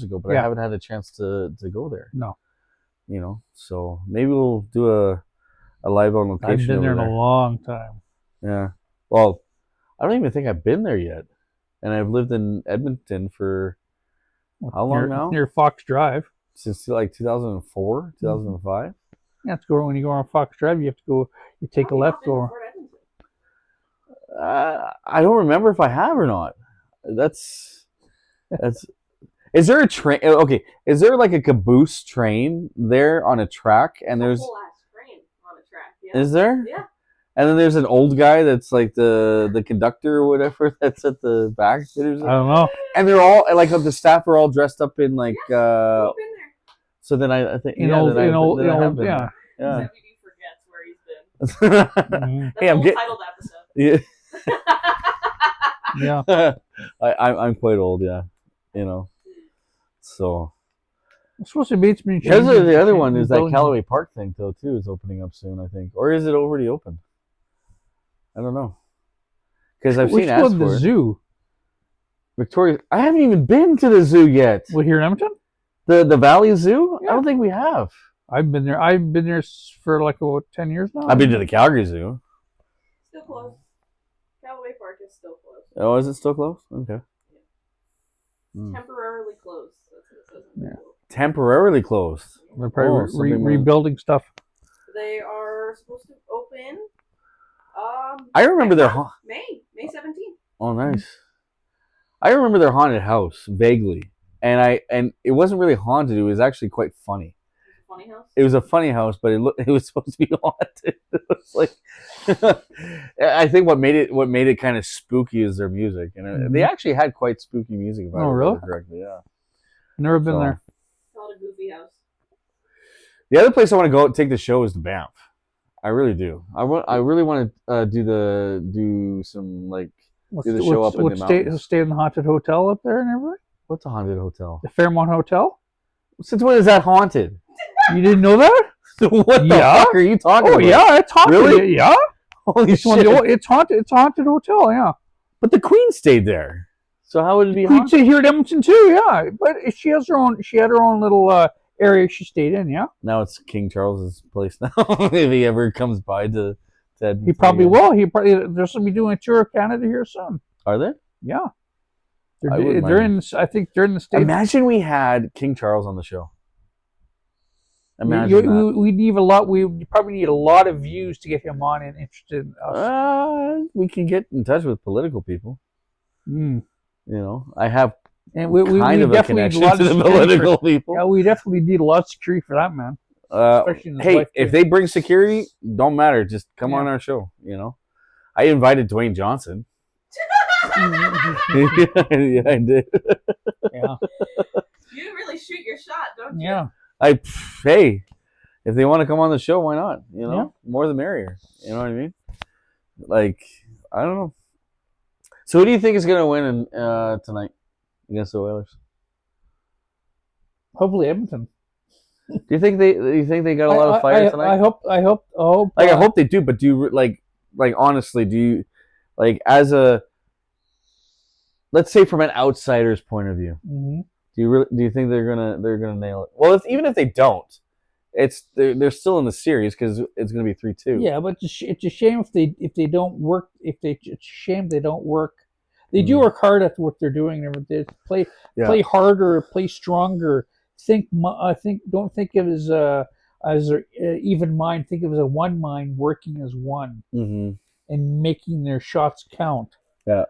ago. But I haven't had a chance to go there. No. You know, so maybe we'll do a live on location. I've been there in a long time. Yeah. Well, I don't even think I've been there yet, and I've lived in Edmonton for how long now? Near Fox Drive. Since like 2004, 2005. Yeah, it's going when you go on Fox Drive. You have to go. You take a left. Go. I don't remember if I have or not. That's. Is there a train? Okay, is there like a caboose train there on a track? And there's. A whole ass train on a track. Yeah. Is there? Yeah. And then there's an old guy that's like the conductor or whatever that's at the back. I don't know. And they're all like the staff are all dressed up in like. We've been there. So then I think Yeah. Except he forgets where he's been. Mm-hmm. That's the whole titled episode. Yeah. Yeah. I'm quite old, yeah. You know. So It's supposed to be. It's been because changing. the other one is that Callaway Park thing though too is opening up soon, I think. Or is it already open? I don't know. Because I've seen ads for the zoo. Victoria, I haven't even been to the zoo yet. Well, here in Edmonton? The Valley Zoo? Yeah. I don't think we have. I've been there. I've been there for like about 10 years now. I've been to the Calgary Zoo. Still closed. Callaway Park is still closed. Oh, is it still closed? Okay. Temporarily closed. That's what it says. Yeah. Temporarily closed. They're probably rebuilding stuff. They are supposed to open. I remember their May 17th. Oh, nice. I remember their haunted house vaguely, and it wasn't really haunted. It was actually quite funny. Funny house. It was a funny house, but it was supposed to be haunted. It was like, I think what made it kind of spooky is their music, and they actually had quite spooky music. If I remember correctly, yeah. Never been there. It's not a goofy house. The other place I want to go take the show is the Banff. I really do. I really want to do some like do the show up in the mountains. Stay in the haunted hotel up there and everything. What's a haunted hotel? The Fairmont Hotel. Since when is that haunted? You didn't know that? What the fuck are you talking about? Oh yeah, it's haunted. Really? Yeah. Holy shit! It's haunted. It's a haunted hotel. Yeah. But the Queen stayed there. So how would it be? Queen stayed here at Edmonton too. Yeah, but she has her own. She had her own little area she stayed in. Yeah. Now it's King Charles's place now. If he ever comes by to Edmonton, he probably will. There's somebody doing a tour of Canada here soon. Are they? Yeah. They're in. I think they're in the States. Imagine we had King Charles on the show. Imagine we need a lot. We probably need a lot of views to get him on and interested in us. We can get in touch with political people. You know, I have we kind of a connection to the political people. Yeah, we definitely need a lot of security for that man. Hey, if they bring security, don't matter. Just come on our show. You know, I invited Dwayne Johnson. Yeah, I did. Yeah. You really shoot your shot, don't you? Yeah. Hey, if they want to come on the show, why not? You know, more the merrier. You know what I mean? Like, I don't know. So, who do you think is going to win tonight against the Oilers? Hopefully, Edmonton. Do you think they got a lot of fire tonight? I hope. I hope they do. But do you like honestly? Do you like as a let's say from an outsider's point of view? Mm-hmm. Do you think they're gonna nail it? Well, even if they don't, they're still in the series because it's gonna be 3-2. Yeah, but it's a shame if they don't work. It's a shame they don't work. They do work hard at what they're doing. They play harder, play stronger. Don't think of it as an even mind. Think of it as a one mind working as one and making their shots count. Yeah.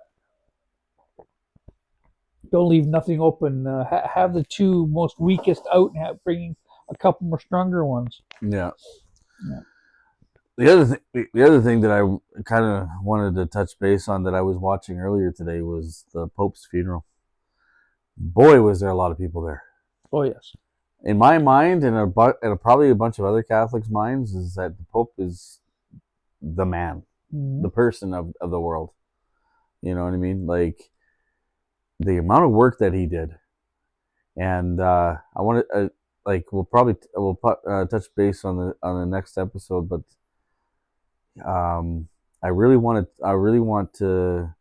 Don't leave nothing open. Have the two most weakest out and bringing a couple more stronger ones. Yeah. The other thing that I kind of wanted to touch base on that I was watching earlier today was the Pope's funeral. Boy, was there a lot of people there. Oh yes. In my mind, and probably a bunch of other Catholics' minds, is that the Pope is the man, the person of the world. You know what I mean? Like, the amount of work that he did, and I want to we'll touch base on the next episode, but I really want to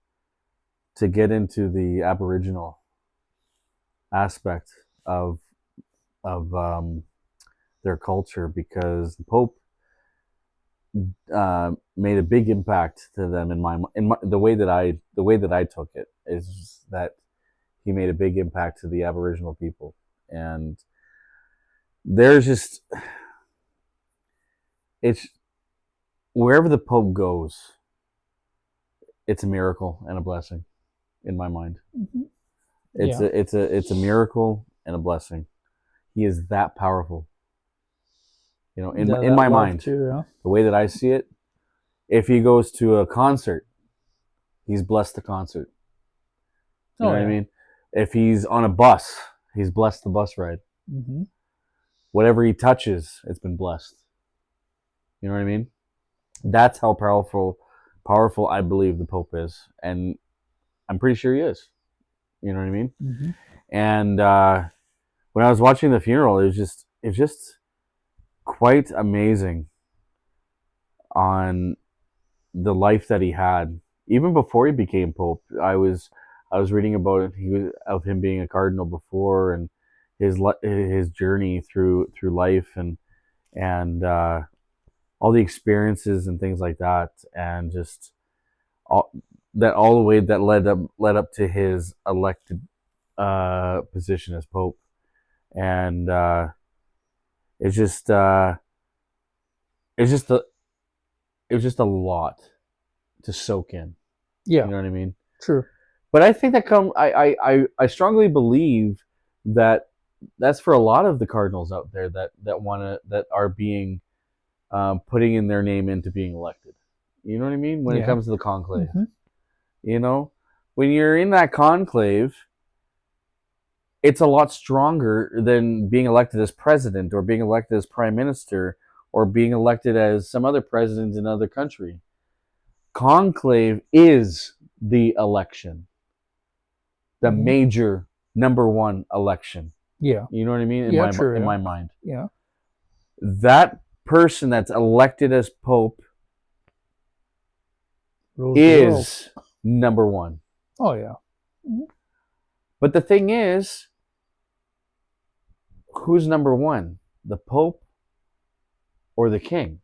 get into the Aboriginal aspect of their culture, because the Pope made a big impact to them the way that I took it is that he made a big impact to the Aboriginal people, and there's just it's wherever the Pope goes, it's a miracle and a blessing, in my mind. It's a miracle and a blessing. He is that powerful. You know, in my mind, too, the way that I see it, if he goes to a concert, he's blessed the concert. You know what I mean? If he's on a bus, he's blessed the bus ride. Mm-hmm. Whatever he touches, it's been blessed. You know what I mean? That's how powerful I believe the Pope is, and I'm pretty sure he is. You know what I mean? Mm-hmm. And when I was watching the funeral, it was just quite amazing on the life that he had. Even before he became Pope, I was reading about it. Of him being a cardinal before, and his journey through life, and and all the experiences and things like that, and just all all the way that led up to his elected position as Pope, and it's just it's just a it was just a lot to soak in. Yeah, you know what I mean. true. But I think that I strongly believe that that's for a lot of the Cardinals out there that are being putting in their name into being elected. You know what I mean? When it comes to the conclave, you know, when you're in that conclave, it's a lot stronger than being elected as president or being elected as prime minister or being elected as some other president in another country. Conclave is the election, the major number one election. Yeah. You know what I mean? In my mind. Yeah. That person that's elected as Pope is number one. Oh, yeah. Mm-hmm. But the thing is, who's number one? The Pope or the King?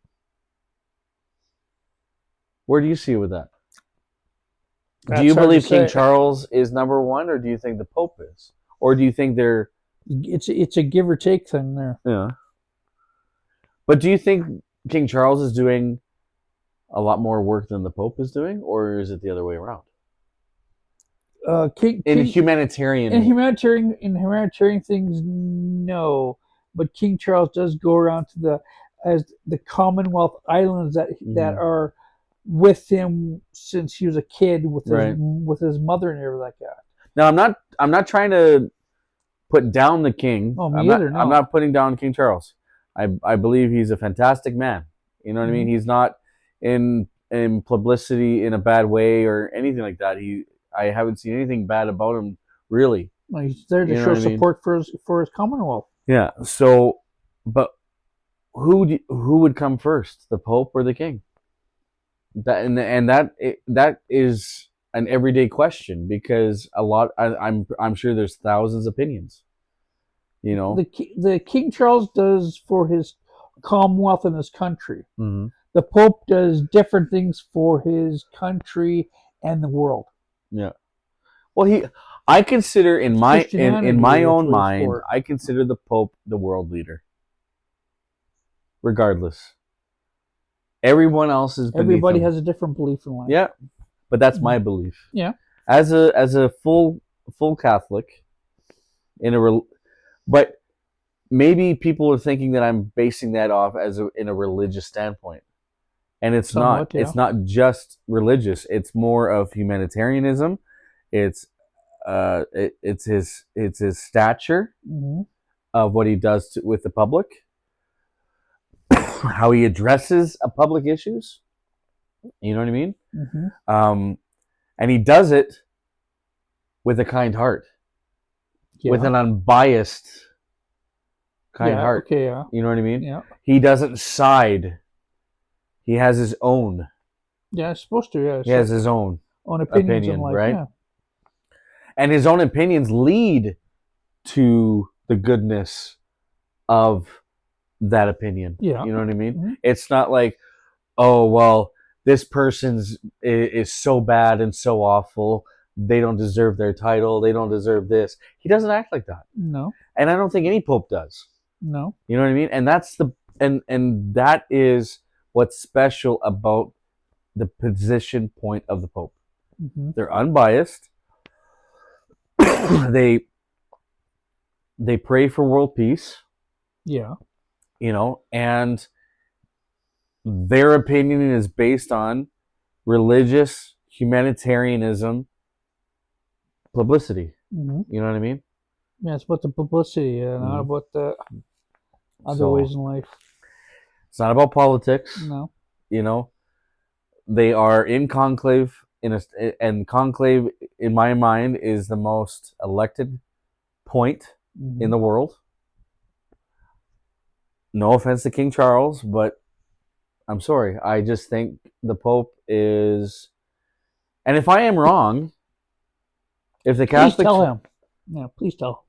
Where do you see with that? Do you believe King Charles is number one, or do you think the Pope is? Or do you think they're... It's a give or take thing there. Yeah. But do you think King Charles is doing a lot more work than the Pope is doing, or is it the other way around? In humanitarian things, no. But King Charles does go around to the Commonwealth Islands that are with him since he was a kid with his mother and everything like that. Now I'm not trying to put down the king. Oh, me either. I'm not putting down King Charles. I believe he's a fantastic man. You know what I mean? He's not in publicity in a bad way or anything like that. I haven't seen anything bad about him, really. Well, he's there to show support for his Commonwealth. Yeah. So, but who would come first, the Pope or the King? That is an everyday question, because I'm sure there's thousands of opinions. You know, the King Charles does for his Commonwealth and his country. Mm-hmm. The Pope does different things for his country and the world. Yeah. Well, I consider in my own mind, I consider the Pope the world leader. Regardless, everyone else is. Everybody has a different belief in life. Yeah, but that's my belief. Yeah. As a full Catholic, but maybe people are thinking that I'm basing that off in a religious standpoint. And it's not. Yeah. It's not just religious. It's more of humanitarianism. It's his stature of what he does with the public, how he addresses public issues. You know what I mean? Mm-hmm. And he does it with a kind heart, with an unbiased kind heart. Okay, yeah. You know what I mean? Yeah. He doesn't side. He has his own. Yeah, it's supposed to. Yeah, he has his own opinion in life, right? Yeah. And his own opinions lead to the goodness of that opinion. Yeah. You know what I mean? Mm-hmm. It's not like, oh, well, this person's is so bad and so awful. They don't deserve their title. They don't deserve this. He doesn't act like that. No. And I don't think any Pope does. No. You know what I mean? And that's and that is what's special about the position point of the Pope. Mm-hmm. They're unbiased. They pray for world peace. Yeah. You know, and their opinion is based on religious humanitarianism publicity. Mm-hmm. You know what I mean? Yeah, it's about the publicity, not about the other ways in life. It's not about politics. No. You know, they are in conclave, and conclave, in my mind, is the most elected point in the world. No offense to King Charles, but I'm sorry. I just think the Pope is, and if I am wrong, if the Catholics... Please tell him. Yeah, please tell.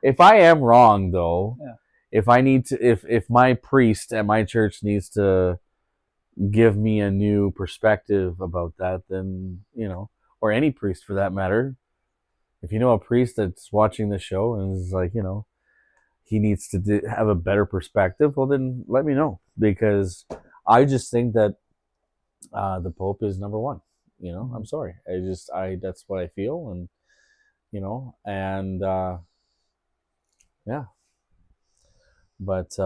if I am wrong though, Yeah. if I need to, if my priest at my church needs to give me a new perspective about that, then or any priest for that matter. If you know a priest that's watching the show and is like, he needs to have a better perspective, well, then let me know, because I just think that the Pope is number one. I'm sorry. That's what I feel, and and yeah, but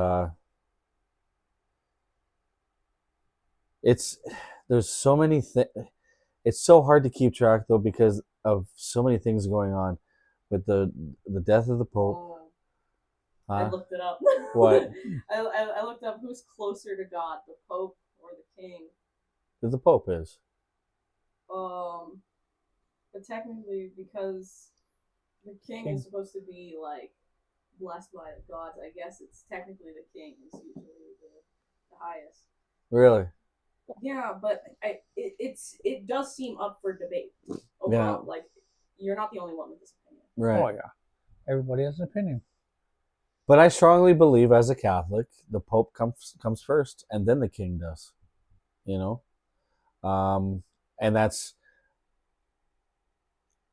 it's there's so many things. It's so hard to keep track though because of so many things going on with the death of the Pope. Oh. I looked it up. What? I looked up who's closer to God, the Pope or the King. The Pope is. But technically, because the King is supposed to be like blessed by the gods, I guess it's technically the King is usually the highest. Really? Yeah, but it does seem up for debate overall. Yeah. Like, you're not the only one with this opinion. Right. Oh yeah, everybody has an opinion. But I strongly believe, as a Catholic, the Pope comes first, and then the King does. And that's,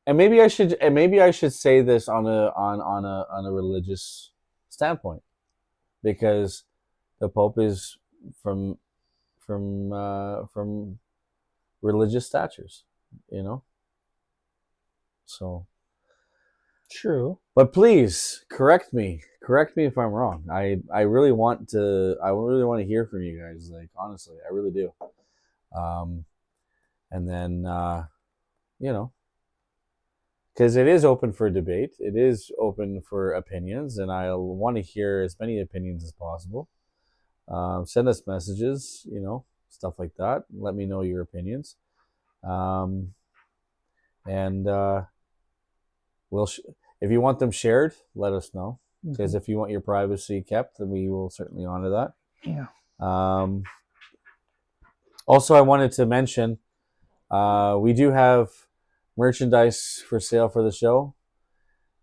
and maybe I should say this on a religious standpoint, because the Pope is from religious statures, So. True. But please correct me if I'm wrong. I really want to hear from you guys. Like, honestly, I really do. And then because it is open for debate, it is open for opinions, and I want to hear as many opinions as possible. Send us messages, stuff like that. Let me know your opinions. And if you want them shared, let us know. Because if you want your privacy kept, then we will certainly honor that. Yeah. Also, I wanted to mention, we do have merchandise for sale for the show.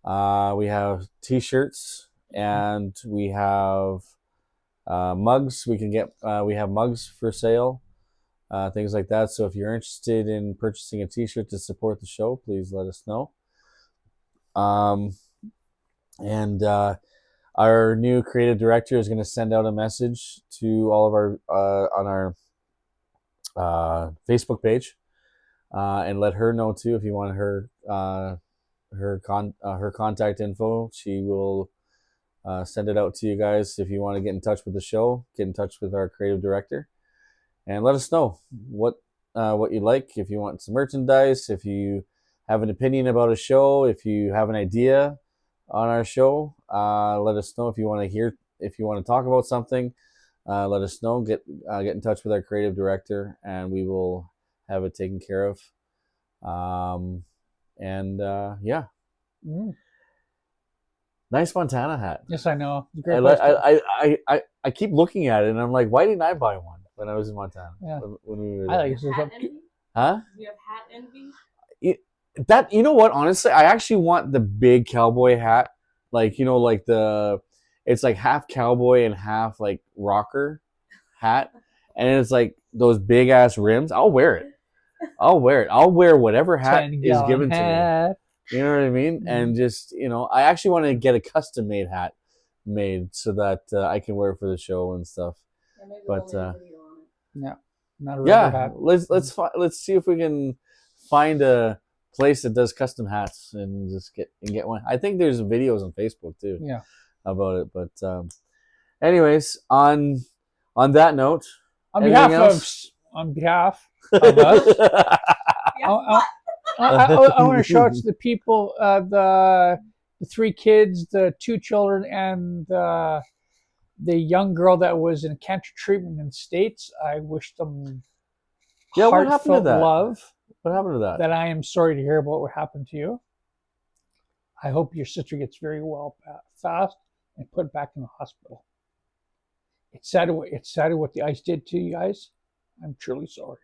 We have T-shirts, and we have mugs. We have mugs for sale, things like that. So if you're interested in purchasing a T-shirt to support the show, please let us know. And our new creative director is going to send out a message to all of our on our Facebook page, and let her know too. If you want her contact info, she will send it out to you guys. If you want to get in touch with the show, get in touch with our creative director, and let us know what you like. If you want some merchandise, if you have an opinion about a show, if you have an idea on our show, let us know. If you want to talk about something, let us know. Get in touch with our creative director, and we will have it taken care of. Yeah. Nice Montana hat. Yes, I know. I keep looking at it, and I'm like, why didn't I buy one when I was in Montana? Yeah. When we were there. I like it. Huh? Do you have hat envy? That, you know what? Honestly, I actually want the big cowboy hat, like it's like half cowboy and half like rocker hat, and it's like those big ass rims. I'll wear it. I'll wear whatever hat is given to me. You know what I mean? Mm-hmm. And just I actually want to get a custom made hat made so that I can wear it for the show and stuff. Yeah, but yeah, not a regular hat. Let's see if we can find a place that does custom hats and just get one. I think there's videos on Facebook too. Yeah. About it, but anyways, on that note, on behalf of us, I want to show it to the people, the 3 kids, the 2 children, and the young girl that was in cancer treatment in the States. I wish them heartfelt love. What happened to that? That I am sorry to hear about what happened to you. I hope your sister gets very well fast and put back in the hospital. It's sad what the ice did to you guys. I'm truly sorry.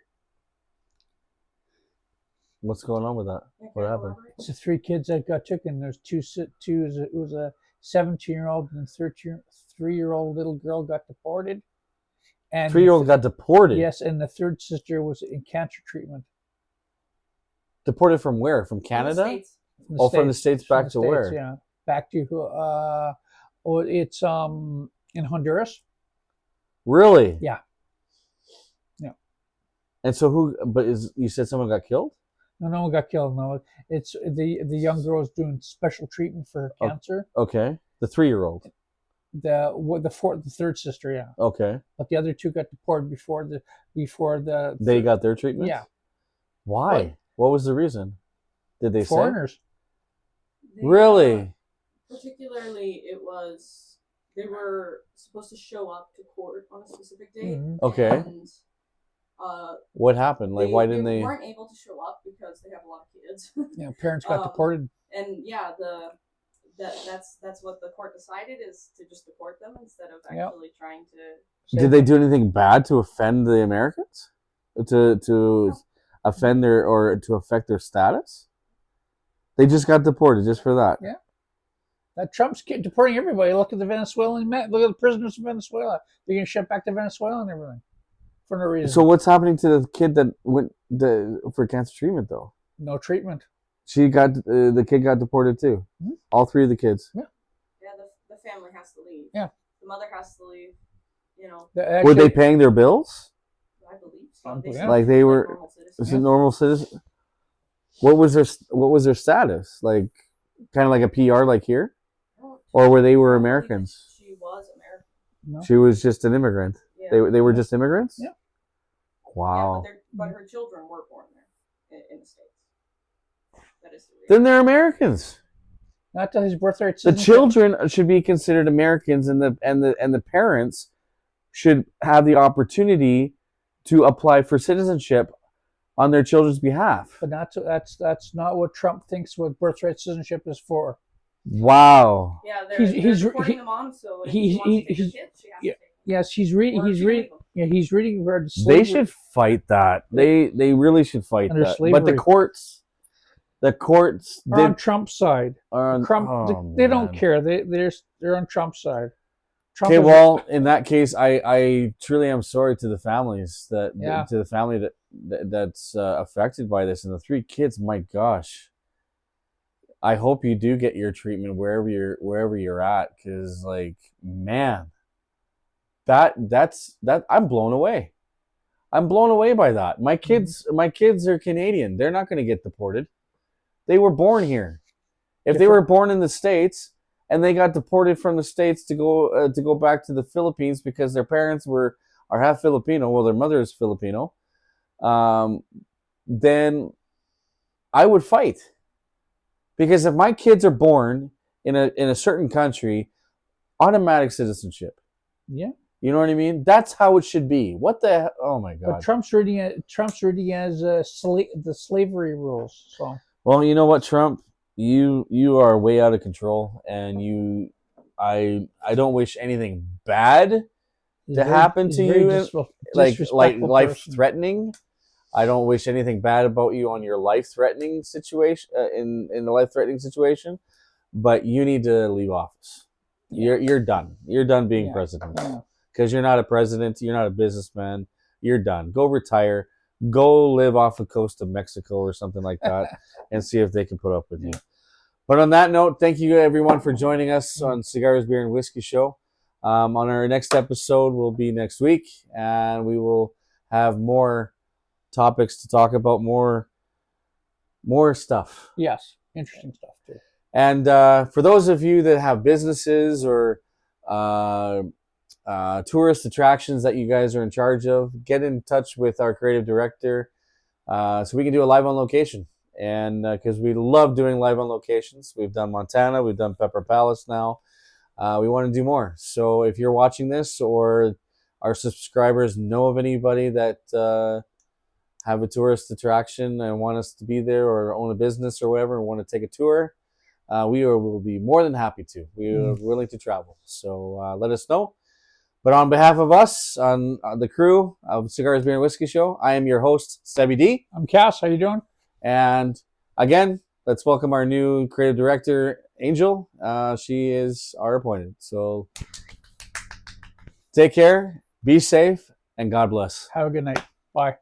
What's going on with that? What happened? It's the 3 kids that got taken. There's two. It was a 17-year-old and 3-year-old little girl got deported. And 3-year-old got deported? Yes, and the third sister was in cancer treatment. Deported from where? From Canada? From the States back to where? Yeah, back to it's in Honduras. Really? Yeah. And so you said someone got killed? No one got killed. No, it's the young girl's doing special treatment for her cancer. Okay, the 3-year-old. The third sister, yeah. Okay. But the other two got deported before the. They got their treatment? Yeah. Why? What was the reason? Did they foreigners? Really? Particularly, they were supposed to show up to court on a specific date. Okay. And, what happened? Like, why didn't they? They weren't able to show up because they have a lot of kids. Yeah, parents got deported. And yeah, that's what the court decided, is to just deport them instead of actually trying to. Did they do anything bad to offend the Americans? To offend to affect their status? They just got deported just for that. Yeah. That Trump's deporting everybody. Look at the Venezuelan men. Look at the prisoners in Venezuela. They're getting shipped back to Venezuela and everything. For no reason. So what's happening to the kid that went for cancer treatment though? No treatment. The kid got deported too. Mm-hmm. All 3 of the kids. Yeah. Yeah, the family has to leave. Yeah. The mother has to leave. You know. Were they paying their bills? I believe so. Like they were a normal citizen. What was their status? Like kind of like a PR like here? Or they were Americans? She was American. No. She was just an immigrant. Yeah. They were just immigrants? Yeah. Wow. Yeah, but her children were born there in the States. That is the reason. Then they're Americans. Not to his birthright. The children should be considered Americans, and the parents should have the opportunity to apply for citizenship on their children's behalf. But that's not what Trump thinks what birthright citizenship is for. Wow. Yeah, they're reporting them on, so if he wants to take kids, she has to take them. Yes, he's reading. Yeah, he's reading. They should fight that. They really should fight that. Slavery. But the courts are on Trump's side. They don't care. They're on Trump's side. Okay, well, in that case, I truly am sorry to the families to the family that's affected by this, and the 3 kids. My gosh, I hope you do get your treatment wherever you're at, because like, man, that's I'm blown away. I'm blown away by that. My kids are Canadian. They're not going to get deported. They were born here. If they were born in the States and they got deported from the States to go back to the Philippines because their parents are half Filipino, well, their mother is Filipino, then I would fight. Because if my kids are born in a certain country, automatic citizenship. Yeah. You know what I mean? That's how it should be. What the? Oh my God! But Trump's reading as the slavery rules. So. Well, you know what, Trump, you are way out of control, and I don't wish anything bad to happen to you, like life threatening. I don't wish anything bad about you on your life threatening situation in the life threatening situation, but you need to leave office. Yeah. You're done. You're done being president. Yeah. Because you're not a president, you're not a businessman, you're done. Go retire, go live off the coast of Mexico or something like that, and see if they can put up with you. But on that note, thank you everyone for joining us on Cigars, Beer, and Whiskey Show. On our next episode will be next week, and we will have more topics to talk about, more stuff. Yes, interesting stuff too. And for those of you that have businesses or tourist attractions that you guys are in charge of, get in touch with our creative director so we can do a live on location. And because we love doing live on locations. We've done Montana, we've done Pepper Palace now. We want to do more. So if you're watching this or our subscribers know of anybody that have a tourist attraction and want us to be there, or own a business or whatever and want to take a tour, will be more than happy to. We are willing to travel. So let us know. But on behalf of us, on the crew of Cigars, Beer, and Whiskey Show, I am your host, Stevie D. I'm Cass. How you doing? And again, let's welcome our new creative director, Angel, she is our appointed. So take care, be safe, and God bless. Have a good night. Bye.